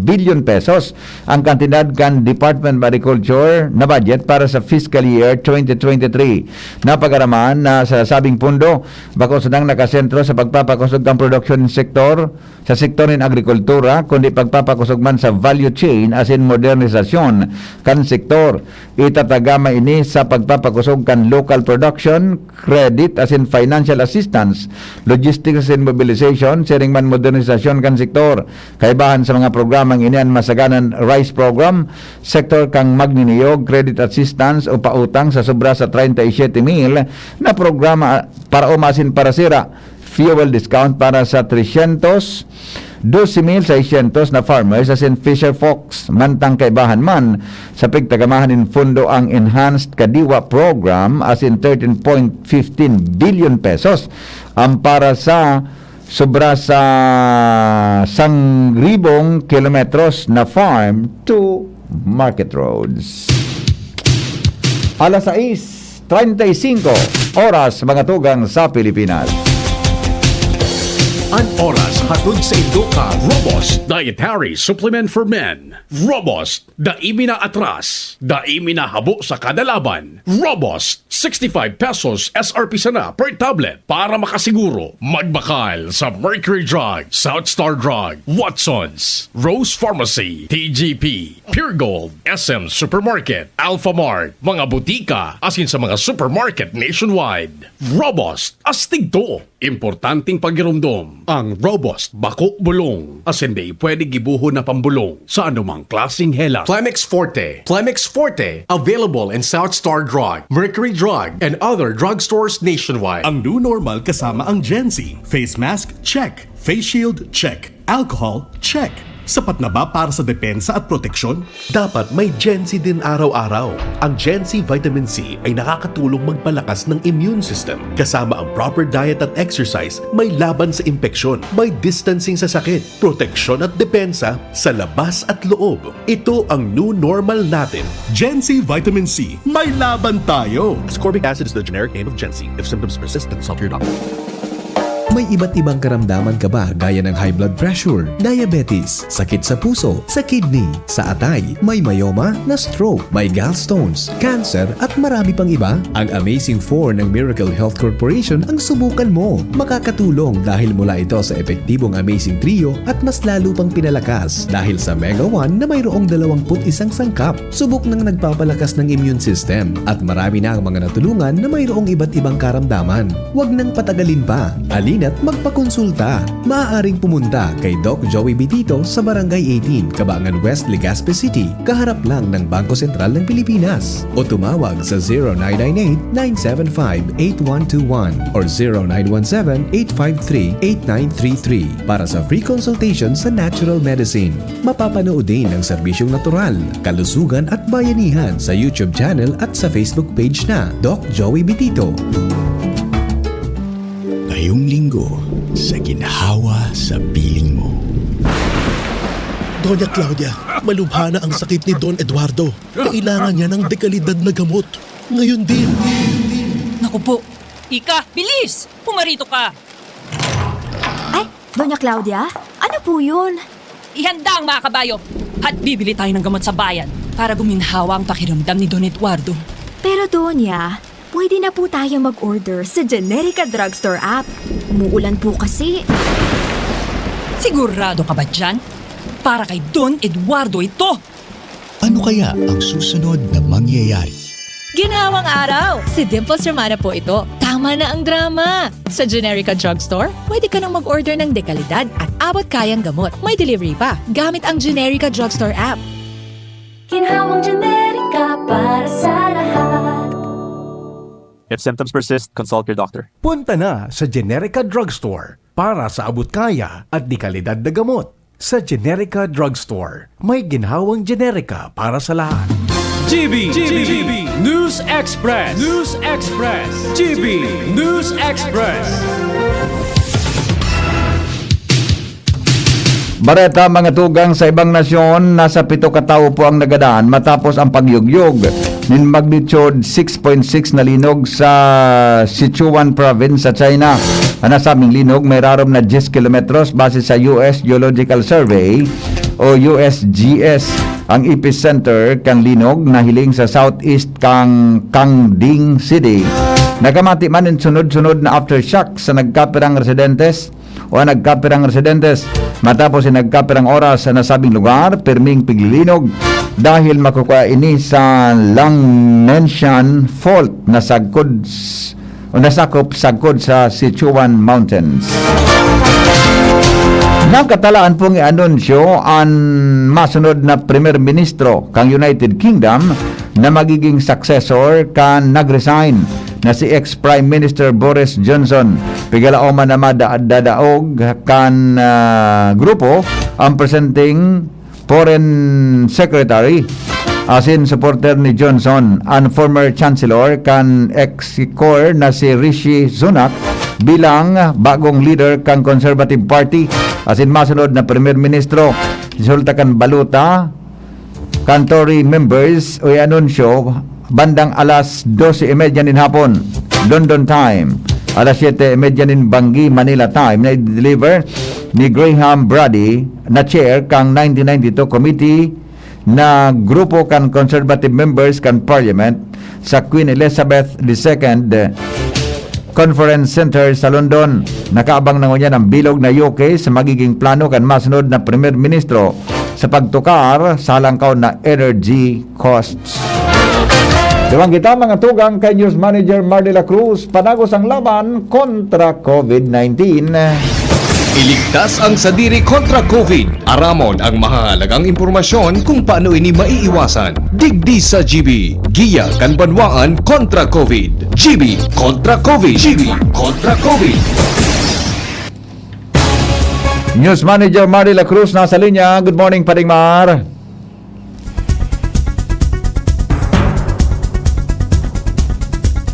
billion pesos ang kantidad kan Department of Agriculture na budget para sa fiscal year 2023. Napagaraman na sa sabing pundo, bako sunang nakasentro sa pagpapakusog ng production sector sa sektor ng agrikultura, kundi pagpapakusog man sa value chain as in modernisasyon kan sektor. Itatagama ini sa pagpapakusog kan local production, credit as in financial assistance, logistics and mobilization, sharing man modernisasyon kan sektor. Kaibahan sa mga programang inian masaganan rice program, sektor kang magniniyog, credit assistance o pautang sa sobra sa 37,000 na programa para umasin para sira, fuel discount para sa 12,600 na farmers as in Fisher Fox. Mantang kaibahan man sa pigtagamahan in fundo ang Enhanced Kadiwa Program as in 13.15 billion pesos ang para sa sobra sa 1,000 kilometros na farm to market roads. Alas 6:35 oras mga tugang sa Pilipinas. An oras hatod sa Induka Robust Dietary Supplement for Men. Robust, daimi na atras, daimi na habo sa kada laban. Robust, 65 pesos SRP sana per tablet para makasiguro. Magbakal sa Mercury Drug, South Star Drug, Watsons, Rose Pharmacy, TGP, Pure Gold, SM Supermarket, Alpha Mart, mga butika, asin sa mga supermarket nationwide. Robust, astig to. Importanteng pagirumdom ang Robust Bako Bulong as hindi pwede gibuho na pambulong sa anumang klaseng hela. Plemix Forte. Plemix Forte, available in South Star Drug, Mercury Drug, and other drugstores nationwide. Ang new normal kasama ang Gen-Z. Face mask, check. Face shield, check. Alcohol, check. Sapat na ba para sa depensa at proteksyon? Dapat may Gen-Z din araw-araw. Ang Gen-Z Vitamin C ay nakakatulong magpalakas ng immune system. Kasama ang proper diet at exercise, may laban sa impeksyon, may distancing sa sakit, proteksyon at depensa sa labas at loob. Ito ang new normal natin. Gen-Z Vitamin C. May laban tayo! Ascorbic acid is the generic name of Gen-Z. If symptoms persist, consult your doctor. May iba't ibang karamdaman ka ba gaya ng high blood pressure, diabetes, sakit sa puso, sa kidney, sa atay, may myoma, na stroke, may gallstones, cancer at marami pang iba? Ang Amazing 4 ng Miracle Health Corporation ang subukan mo. Makakatulong dahil mula ito sa epektibong Amazing Trio at mas lalo pang pinalakas dahil sa Mega 1 na mayroong 21 sangkap. Subok nang nagpapalakas ng immune system at marami na ang mga natulungan na mayroong iba't ibang karamdaman. Huwag nang patagalin pa. At magpakonsulta. Maaaring pumunta kay Doc Joey Bitito sa Barangay 18, Cabangan West, Legazpi City, kaharap lang ng Bangko Sentral ng Pilipinas. O tumawag sa 0998-975-8121 or 0917-853-8933 para sa free consultation sa natural medicine. Mapapanood din ang serbisyong natural, kalusugan at bayanihan sa YouTube channel at sa Facebook page na Doc Joey Bitito. Ngayong linggo, sa ginhawa sa piling mo. Doña Claudia, malubha na ang sakit ni Don Eduardo. Kailangan niya ng dekalidad na gamot. Ngayon din. Naku po. Ika, bilis! Pumarito ka! Ay, Doña Claudia? Ano po yun? Ihanda ang mga kabayo at bibili tayo ng gamot sa bayan para guminhawa ang pakiramdam ni Don Eduardo. Pero Doña, pwede na po tayo mag-order sa Generica Drugstore app. Umuulan po kasi. Sigurado ka ba dyan? Para kay Don Eduardo ito! Ano kaya ang susunod na mangyayari? Ginhawang araw! Si Dimples Romana po ito. Tama na ang drama! Sa Generica Drugstore, pwede ka nang mag-order ng dekalidad at abot kayang gamot. May delivery pa gamit ang Generica Drugstore app. Ginhawang Generica para sa lahat. If symptoms persist, consult your doctor. Punta na sa Generica Drugstore para sa abot kaya at dekalidad na gamot. Sa Generica Drugstore, may ginhawang Generica para sa lahat. GB News Express. News Express. GB News Express. Bareta mga tugang sa ibang nasyon, nasa 7 katao po ang nagadaan matapos ang pagyugyog nin magnitude 6.6 na linog sa Sichuan Province sa China. Ang nasabing linog may rarom na 10 kilometros base sa US Geological Survey o USGS. Ang epicenter kang linog nahiling sa southeast kang Kangding City. Nagamati man in sunod-sunod na aftershock sa nagkapirang residentes matapos nagkapirang oras sa nasabing lugar, pirming piglilinog dahil makukuha ini sa Langmenshan Fault na nasakop sagkod sa Sichuan Mountains. Nakatalaan pong i-anunsyo ang masunod na Premier Ministro kang United Kingdom na magiging successor kan nag-resign na si ex-Prime Minister Boris Johnson. Pigalao man na madadaog kan grupo ang presenting Foreign Secretary asin supporter ni Johnson ang former Chancellor kan ex-core na si Rishi Sunak bilang bagong leader kang Conservative Party asin masunod na Premier Ministro. Resulta kan baluta kan Tory members o anunsyo bandang alas 12:30 nin hapon London time, alas 7:30 nin Bangui Manila time na i-deliver ni Graham Brady na chair kang 1992 committee na grupo kan conservative members kan parliament sa Queen Elizabeth II Conference Center sa London. Nakaabang na ngunyan ang bilog na UK sa magiging plano kan masunod na Premier Ministro sa pagtukar sa halangkaw na energy costs. Diwang kita mga tugang kay News Manager Mardela Cruz, panagos ang laban kontra COVID-19. Iligtas ang sadiri kontra COVID. Aramon ang mahalagang impormasyon kung paano ini maiiwasan. Digdi sa GB. Giya kan banwaan kontra COVID. GB kontra COVID. GB kontra COVID. News Manager Mardela Cruz nasa linya. Good morning, Paring Mar.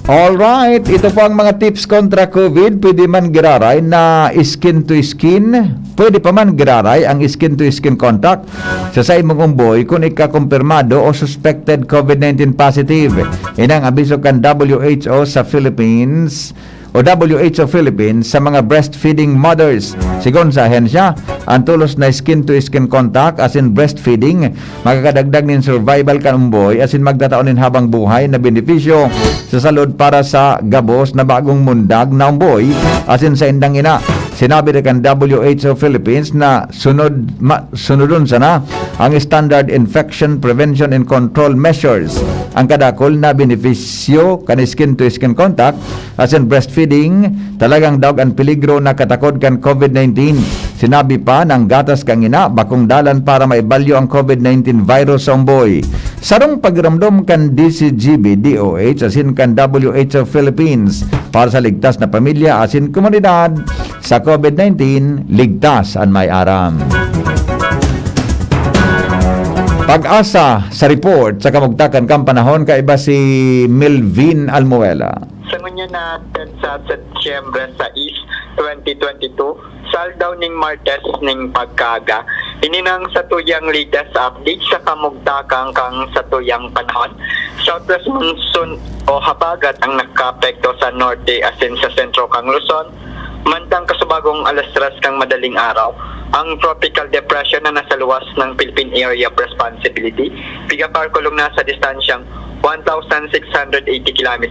Alright, ito po ang mga tips kontra COVID. Pwede man giraray na skin to skin. Pwede pa man giraray ang skin to skin contact sa imong umboy kung ikakumpirmado o suspected COVID-19 positive. Inang abiso kan WHO sa Philippines o WHO Philippines sa mga breastfeeding mothers. Sigon sa ahensya, ang tulos na skin-to-skin contact as in breastfeeding, magkakadagdag nin survival kanumboy as in magdataon nin habang buhay na benepisyo sa salud para sa gabos na bagong mundag na umboy as in sa indang ina. Sinabi rin kan WHO Philippines na sunodon sana ang standard infection prevention and control measures. Ang kadakol na benepisyo kan skin-to-skin contact as in breastfeeding, talagang daog ang peligro na katakod kan COVID-19. Sinabi pa ng gatas kang ina, bakong dalan para maibalyo ang COVID-19 virus sa umboy. Sarong pagramdom kan DCGB, DOH, asin kan WHO Philippines para sa ligtas na pamilya asin komunidad sa COVID-19, ligtas ang may aram. Pag-asa sa report sa kamugtakan kang panahon kaiba si Melvin Almuela. Sa ngunya natin sa Setyembre 6, 2022, saldaw ning Martes ning pagkaga. Ininang sa tuyang latest update sa kamugtakan kang sa tuyang panahon. Southwest monsoon o habagat ang nakapekto sa norte asin sa sentro kang Luzon. Mantang kasubagong alas 3 kang madaling araw, ang tropical depression na nasa luwas ng Philippine Area of Responsibility, pigaparkulong nasa distansyang 1,680 km,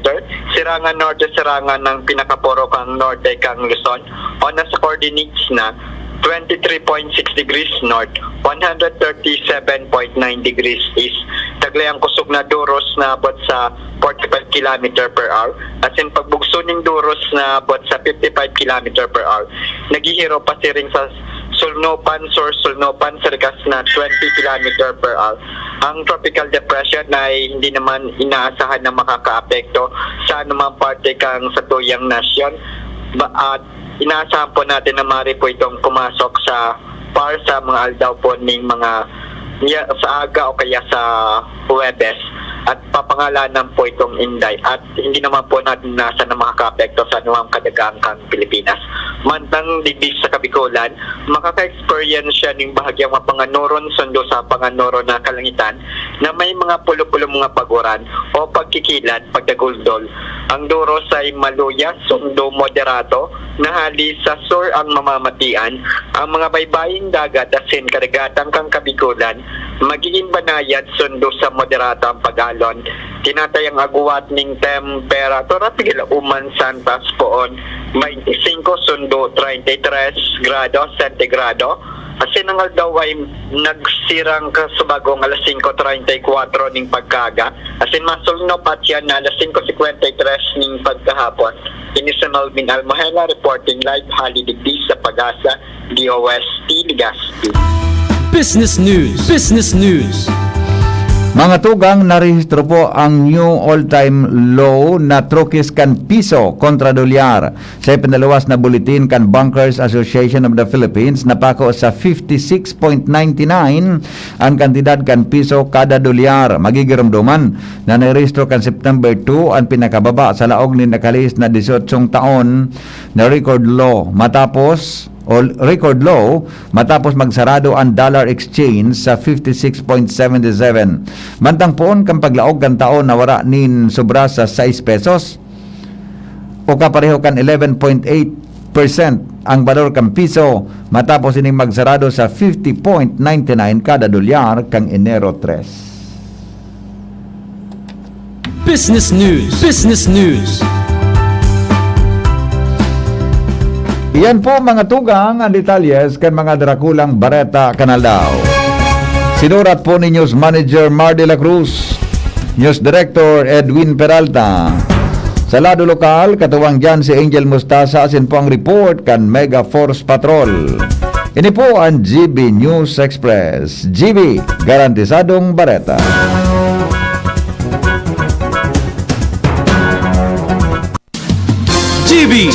sirangan norte sirangan ng pinakaporo kang norte kang Luzon, o nasa coordinates na 23.6 degrees north, 137.9 degrees east. Taglay ang kusog na duros na abot sa 45 km per hour. As in pagbugso ng duros na abot sa 55 km per hour. Naghihiro pa siring sa Sulnopan, Sulnopan, sargas na 20 km per hour. Ang tropical depression ay hindi naman inaasahan na makakaapekto sa anumang parte kang sa tuyang nasyon. At inaasahan po natin na maaari po itong pumasok sa mga aldaw po ng mga sa aga o kaya sa Huwebes at papangalanan po itong Inday at hindi naman po natin nasa na makaka-apekto sa anumang kadagang Pilipinas. Mantang digdig sa Kabikulan, makaka-experience siya ng bahagyang mapanganoron sundo sa panganoro na kalangitan na may mga pulo-pulo mga paguran o pagkikilat, pagdaguldol. Ang duros ay maluya, sundo moderato, nahali sa sur ang mamamatian, ang mga baybaying dagat asin kadagatang kang Kabikulan, magiging banayad sundo sa moderato ang pag-alon. Tinatayang aguwat ning temperatura pigila uman santas poon 25 sundo 33 grado sentigrado. Asin ang daw ay nagsirang kasubagong alas 5:34 ning pagkaga. Asin masulno pa siya na alas 5:53 ning pagkahapon. Inisunod min Almohela reporting live halidigdi sa Pag-asa DOST Legazpi. Business News. Business News. Mga tugang, narehistro po ang new all-time low na trokis kan piso kontra dolyar. Sa ipinaluwas na buletin kan Bankers Association of the Philippines, napako sa 56.99 ang kantidad kan piso kada dolyar. Magigiramduman na narehistro kan September 2 ang pinakababa sa laog ni nakalis na 18 taon na record low matapos magsarado ang dollar exchange sa 56.77. Mantang poon kang paglaog kan taon na wara nin sobra sa 6 pesos o kapareho kan 11.8% ang valor kan piso matapos ining magsarado sa 50.99 kada dolyar kang Enero 3. Business News. Business News. Iyan po mga tugang ang detalyes kan mga Drakulang Bareta Canaldao. Sinurat po ni News Manager Mar de la Cruz, News Director Edwin Peralta. Sa lado lokal, katuwang dyan si Angel Mustasa, asin po ang report kan Mega Force Patrol. Ini po ang GB News Express. GB, garantisadong Bareta. GB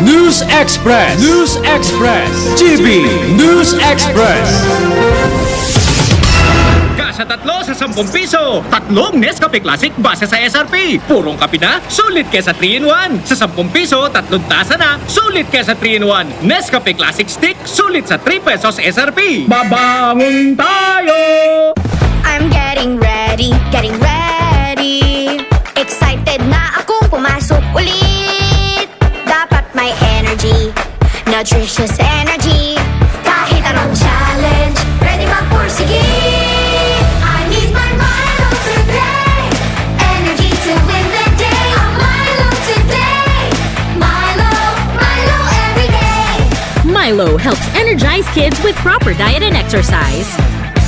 News Express. News Express. GB News Express. Sa 3 sa 10 piso. Tatlong Nescafe Classic base sa SRP. Purong kape na, sulit kesa 3-in-1. Sa 10 piso, 3 tasa na, sulit kesa 3-in-1. Nescafe Classic Stick, sulit sa 3 pesos SRP. Babangon tayo! I'm getting ready. Excited na akong pumasok ulit. Dapat may energy, nutritious energy. Kahit anong challenge, ready magpursige. I need my Milo today. Energy to win the day. I'm Milo today. Milo every day. Milo helps energize kids with proper diet and exercise.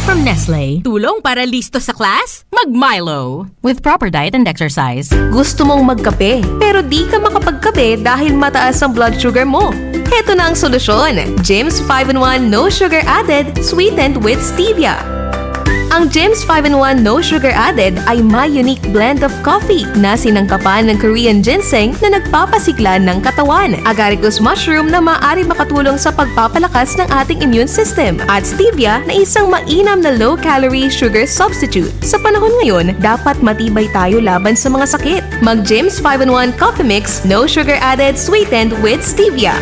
From Nestle, tulong para listo sa class? Mag-Milo. With proper diet and exercise. Gusto mong magkape, pero di ka makapagkape dahil mataas ang blood sugar mo. Heto na ang solusyon. Jims 5-in-1 No Sugar Added, sweetened with stevia. Ang Jims 5-in-1 No Sugar Added ay may unique blend of coffee na sinangkapan ng Korean ginseng na nagpapasigla ng katawan, agaricus mushroom na maaari makatulong sa pagpapalakas ng ating immune system, at stevia na isang mainam na low-calorie sugar substitute. Sa panahon ngayon, dapat matibay tayo laban sa mga sakit. Mag Jims 5-in-1 Coffee Mix No Sugar Added, sweetened with stevia.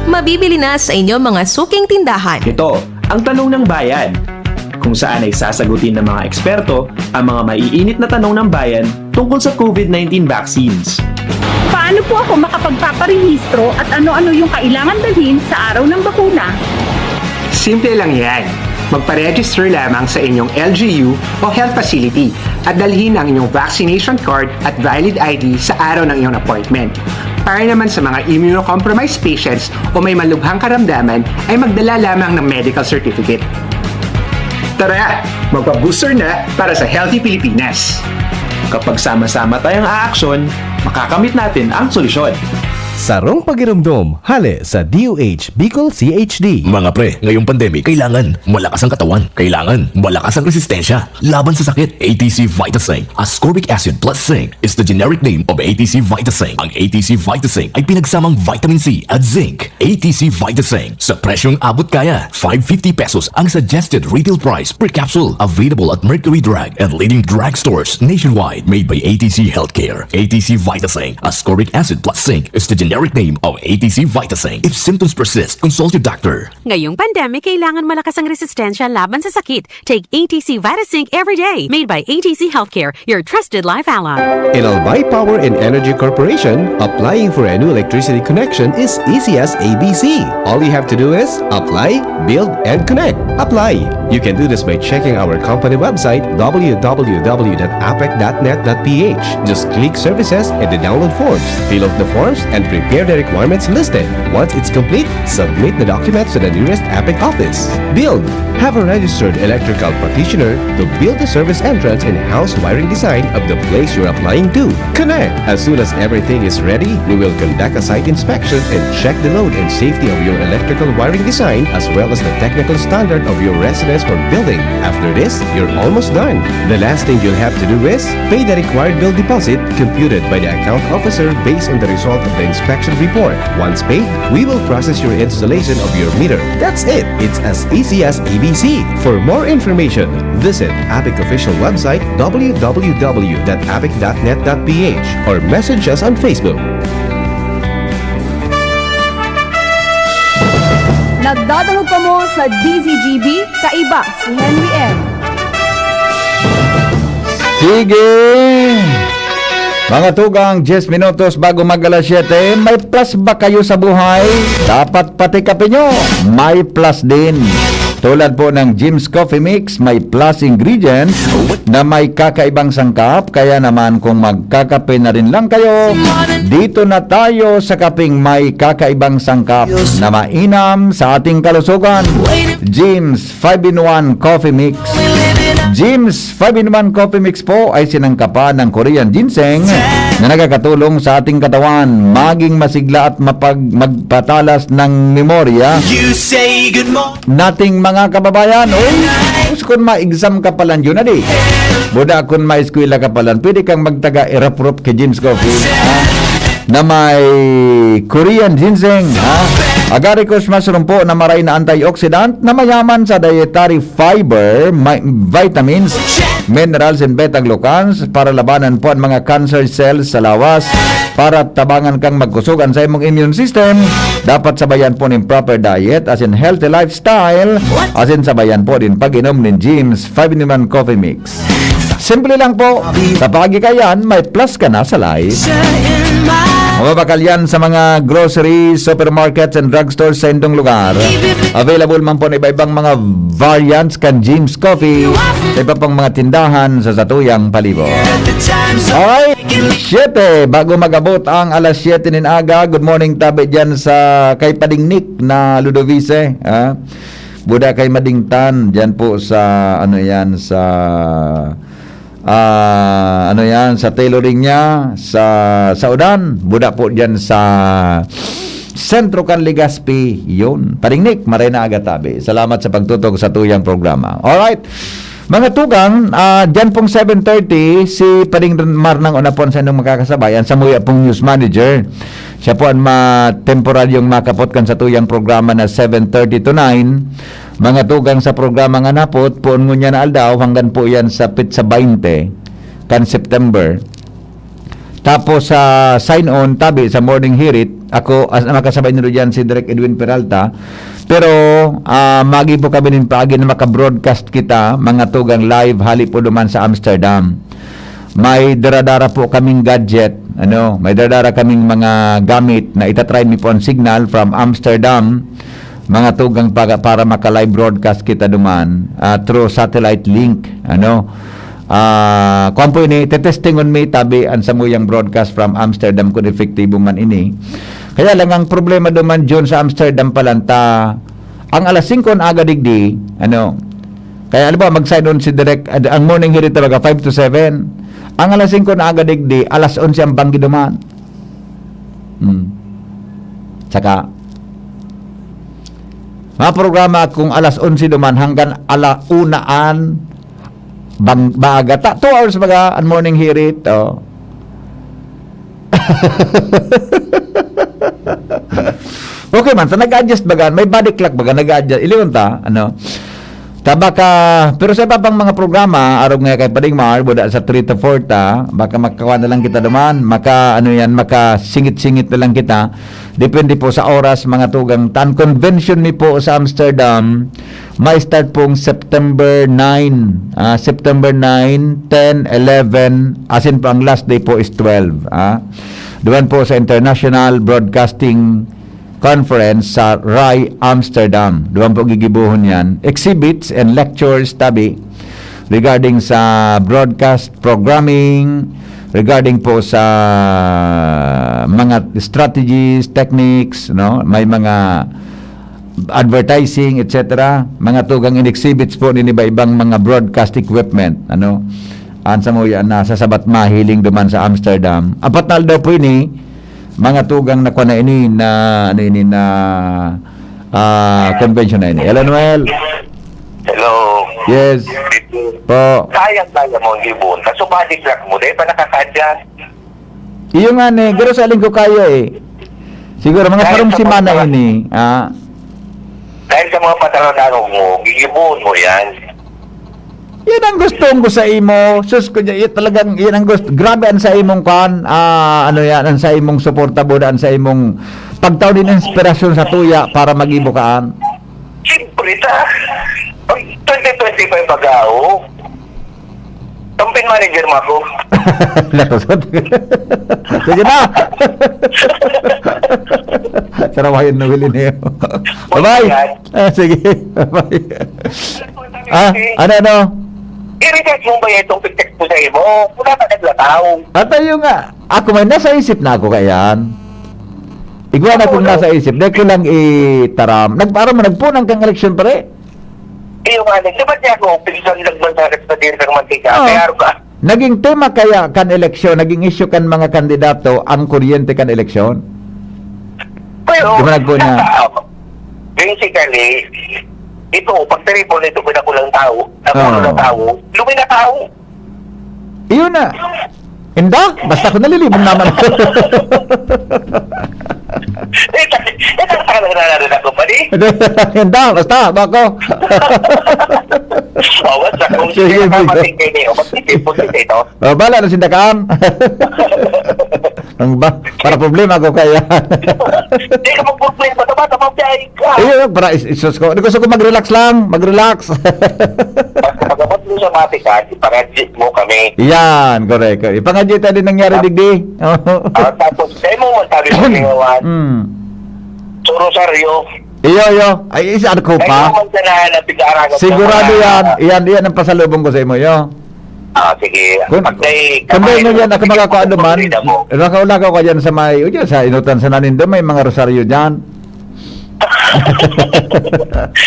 Mabibili na sa inyong mga suking tindahan. Ito, ang tanong ng bayan, kung saan ay sasagutin ng mga eksperto ang mga maiinit na tanong ng bayan tungkol sa COVID-19 vaccines. Paano po ako makapagpaparehistro at ano-ano yung kailangan dalhin sa araw ng bakuna? Simple lang yan. Magpa-register lamang sa inyong LGU o health facility at dalhin ang inyong vaccination card at valid ID sa araw ng iyong appointment. Para naman sa mga immunocompromised patients o may malubhang karamdaman ay magdala lamang ng medical certificate. Tara, magpa-booster na para sa Healthy Pilipinas. Kapag sama-sama tayong aaksyon, makakamit natin ang solusyon. Sarong pagiramdom, hale sa DOH Bicol CHD. Mga pre, ngayong pandemic, kailangan malakas ang katawan. Kailangan malakas ang resistensya laban sa sakit. ATC Vitasync, ascorbic acid plus zinc is the generic name of ATC Vitasync. Ang ATC Vitasync ay pinagsamang vitamin C at zinc. ATC Vitasync, sa presyong abot kaya. 550 pesos ang suggested retail price per capsule. Available at Mercury Drug and leading drugstores nationwide. Made by ATC Healthcare. ATC Vitasync, ascorbic acid plus zinc is the generic name of ATC Vitasync. If symptoms persist, consult your doctor. Ngayong pandemic, kailangan malakas ang resistensya laban sa sakit. Take ATC Vitasync every day. Made by ATC Healthcare, your trusted life ally. In Albay Power and Energy Corporation, applying for a new electricity connection is easy as ABC. All you have to do is apply, build, and connect. Apply. You can do this by checking our company website www.apec.net.ph. Just click services and the download forms. Fill out the forms and Prepare the requirements listed. Once it's complete, submit the documents to the nearest APIC office. Build. Have a registered electrical practitioner to build the service entrance and house wiring design of the place you're applying to. Connect. As soon as everything is ready, we will conduct a site inspection and check the load and safety of your electrical wiring design as well as the technical standard of your residence or building. After this, you're almost done. The last thing you'll have to do is pay the required bill deposit computed by the account officer based on the result of the inspection report. Once paid, we will process your installation of your meter. That's it. It's as easy as ABC. For more information, visit APIC official website www.apic.net.ph or message us on Facebook. Nagdadalo pa mo sa DZGB, kaiba si Henry M. Sige! Mga tugang, 10 minutos bago mag-alas 7, may plus ba kayo sa buhay? Dapat patikapin nyo, may plus din. Tulad po ng Jim's Coffee Mix, may plus ingredients na may kakaibang sangkap. Kaya naman kung magkakape na rin lang kayo, dito na tayo sa kaping may kakaibang sangkap na mainam sa ating kalusugan. Jim's 5-in-1 Coffee Mix. Jim's 5-in-1 Coffee Mix po ay sinangkapan ng Korean ginseng na nakakatulong sa ating katawan maging masigla at magpatalas ng memorya nating mga kababayan. Kung ma-exam ka palan yun na di. Buda kung ma-eskwela ka palan, pwede kang magtaga-irap-rup kay Jim's Coffee na may Korean ginseng. Agaricus mushroom po na maray na antioxidant na mayaman sa dietary fiber, vitamins, minerals, and beta-glucans para labanan po ang mga cancer cells sa lawas. Para tabangan kang magkusugan sa imong immune system, dapat sabayan po ng proper diet as in healthy lifestyle, as in sabayan po din pag-inom ng Jim's 5-in-1 Coffee Mix. Simple lang po, kapag ikayan, may plus ka na sa life. Mababakal yan sa mga groceries, supermarkets, and drugstores sa indong lugar. Available man po na iba-ibang mga variants kan Jim's Coffee sa iba pang mga tindahan sa Satuyang Palibot. Alright, 7 bago magabot ang alas 7 nin aga. Good morning tabi dyan sa kay Padingnik na Ludovice. Buda kay Madingtan dyan po sa ano yan sa sa tailoring niya sa Udan. Buda po dyan sa Sentro Can Legazpi. Yun, Padingnik, maray na aga tabi. Salamat sa pagtutok sa tuyang programa. Alright, mga tugang, dyan pong 7:30 si Pading Marnang Unapon sa inyong makakasabayan sa Muya pong news manager. Siya po ang temporaryong makapot kan sa tuyang programa na 7:30 to 9. Mga tugang sa programa nga napot, puon ngunya na aldaw, hanggang po yan sa Pizza 20, kan September. Tapos sa sign-on, tabi, sa morning hirit, ako, as makasabay nyo dyan si Direk Edwin Peralta, pero magi po kami nin paagi na makabroadcast kita, mga tugang live, hali po duman sa Amsterdam. May daradara po kaming gadget, may daradara kaming mga gamit na itatry mi po ang signal from Amsterdam, mga tugang para maka-live broadcast kita duman through satellite link. Kung po ini, tetestingon mi tabi ang samuyang broadcast from Amsterdam kung efektibo man ini. Kaya lang ang problema duman dyan sa Amsterdam palanta, ang alas 5 aga digdi, kaya alam ba, mag-sign on si Direk, ang morning hirit talaga 5 to 7. Ang alas 5 na aga digdi, alas 11 ang banggi duman. Saka, mga programa kung alas 11 duman hanggang alaunaan baga 2 hours baga ang morning hirit. Okay man, nag-adjust baga, may body clock baga, nag-adjust, iliwan ta, tabaka, pero sa iba pang mga programa, araw nga kay Pading Mar, buda sa 3 to 4 ta, baka makakuha na lang kita duman, maka singit-singit na lang kita, depende po sa oras, mga tugang tan. Convention ni po sa Amsterdam, may start pong September 9, September 9, 10, 11, as in po ang last day po is 12. Doon po sa International Broadcasting Conference sa RAI Amsterdam. Doon po gigibuhon yan. Exhibits and lectures tabi regarding sa broadcast programming, regarding po sa mga strategies, techniques, no? May mga advertising, etc. Mga tugang in-exhibits po ni iba-ibang mga broadcast equipment, ano? Ansa mo yan, nasa sabat mahiling duman sa Amsterdam. Apat na daw po ini, mga tugang na kwa na ini na, ano ini na, convention na ini. Hello, Noel. Hello. Yes. Po. Kaya mo ang gibon. Kaso balik lang mo, dahil pa nakakadya. Iyo nga ni, pero sa ko kaya eh. Siguro mga parang simana ini. Dahil sa mga patronanog mo, gigibon mo yan. Yan ang gustong ko sa imo. Sus ko niya, talagang yan ang gusto. Grabe ang sa imong kan, ano yan, ang sa imong suportabo, ang sa imong pagtaw din inspirasyon sa tuya para mag-ibukaan. Siyempre ta. 2025 pag-ao. Campaign manager mo ako. Latusot. Sige na. Sarawayan na wilin niyo. Bye-bye. Sige. Bye-bye. Ano? I-research mo ba itong pictex ko sa imo? Wala ka naglataw. At ayun nga, ako may nasa isip na ako kayan. Igwa na kung nasa isip. Dahil ko lang itaram. Para mo nagpunang kang eleksyon pare. Iyo nga, di ba niya ako, pinsan lagman sa din ng mantika, kaya ka. Naging tema kaya kan eleksyon, naging issue kan mga kandidato, ang kuryente kan eleksyon. Pero, di ba nagpo na? Basically, ito, pag triple nito, pinakulang tao, nakulo ng tao, lumi na tao. Iyon na. Inda, basta ko nalilibong naman. Ito ang talagang nanarin ako pa di. Inda, basta, bako. Bawas sa kung Sige, sinakamating kayo niyo, magtitipon ito. Bala na sindakaan. Ang ba? Para problema ko kaya. Hindi ka mag-problema, tama biyay ka. Iyo, para isos ko. Gusto ko mag-relax lang, mag-relax. Pag-abot mo sa matika, ipangajit mo kami. Yan, correct. Ipangajita din nangyari digdi. Tapos, kayo mo sabi mo ngayon, Sorosaryo. Iyo. Ay, isa ko pa. Kayo mo na pig-aaragan. Sigurado yan. Yan ang pasalubong ko sa imo, yo. Sige. Kung mo yan, ako makakuha naman, lakaw-lakaw ka dyan sa may, sa inutan sa nanin doon, may mga rosaryo dyan.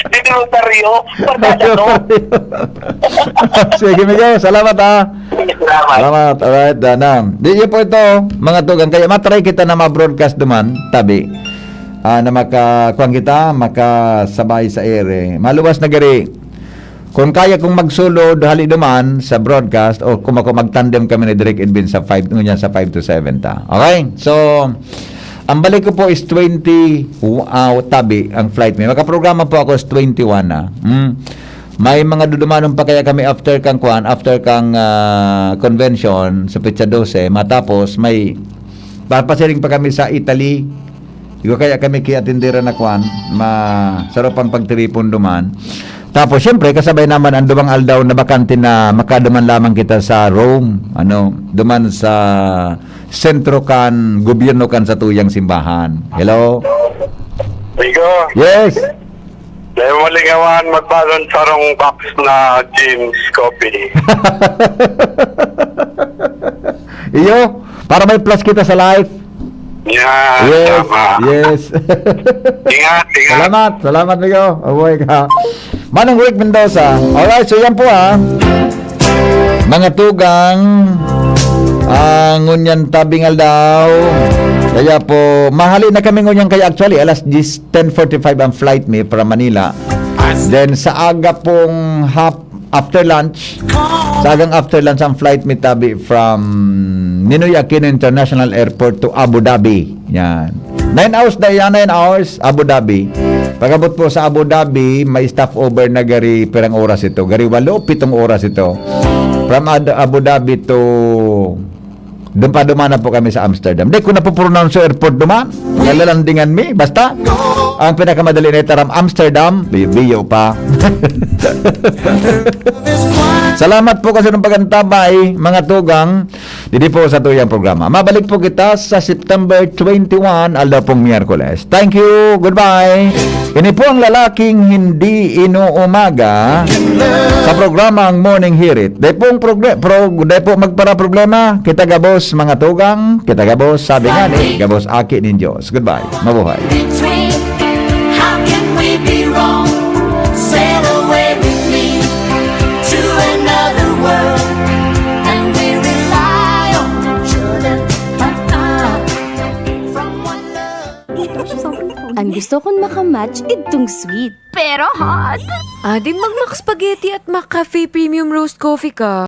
Dito Rosaryo, Sige, Miguel, salamat ha. Salamat. Alright, Danam. Di po ito, mga tugang, kaya matry kita na ma-broadcast duman, tabi. Na makakuha kita, makasabay sa ere. Maluwas na gari. Kung kaya kong magsulod hali duman sa broadcast o kung ako magtandem kami ni Derek Edwin sa 5 to 7 ta. Okay? So, ang balik ko po is 20 tabi ang flight me. Makaprograma po ako is 21 na. May mga dudumanon pa kaya kami after kang convention sa Pizza 12. Matapos may papasiring pa kami sa Italy. Igo kaya kami kiatindera na masarap ang pagtiripon duman. Tapos syempre kasabay naman ang dumang aldaw na bakante na makaduman lamang kita sa Rome, duman sa sentro kan gobyerno kan sa tuyang simbahan. Hello. Rico. Yes. Dahil malingawan magbalon sarong box na James Coffee. Iyo, para may plus kita sa life. Yeah, yes, tama. Yes. Ingat. Salamat Migo. Abuhay ka. Manong Rick Mendoza. Alright, so yan po mga tugang ngunyan tabingal daw. Kaya po, mahali na kami ngunyan kaya actually, alas 10:45 ang flight me from Manila. Then sa aga pong after lunch, ang flight me tabi from Ninoy Aquino International Airport to Abu Dhabi. Yan. 9 hours, Abu Dhabi. Pagabot po sa Abu Dhabi, may stop over na gari perang oras ito. Gari 8-7 oras ito. From Abu Dhabi to doon pa dumana po kami sa Amsterdam. Hindi ko na po pronounce airport duman. Nalalandingan mi. Basta Ang pinakamadali na itaram, Amsterdam. Biyo pa. Salamat po kasi ng pagantabay, mga tugang. Dito po sa tuyang programa. Mabalik po kita sa September 21, aldaw pong Miyerkules. Thank you. Goodbye. Ini po ang lalaking hindi inuumaga sa programang Morning Hirit. Dahil po magpara problema. Kita gabos, mga tugang. Kita gabos, sabi nga ni, gabos aki ng Diyos. Goodbye. Mabuhay. How can we be wrong? Sail away with me to another world, and we rely on each other. From one love. Ang gusto kong makamatch itong sweet. Pero hot. Adi mag-Mac Spaghetti at Mac Cafe Premium Roast Coffee ka.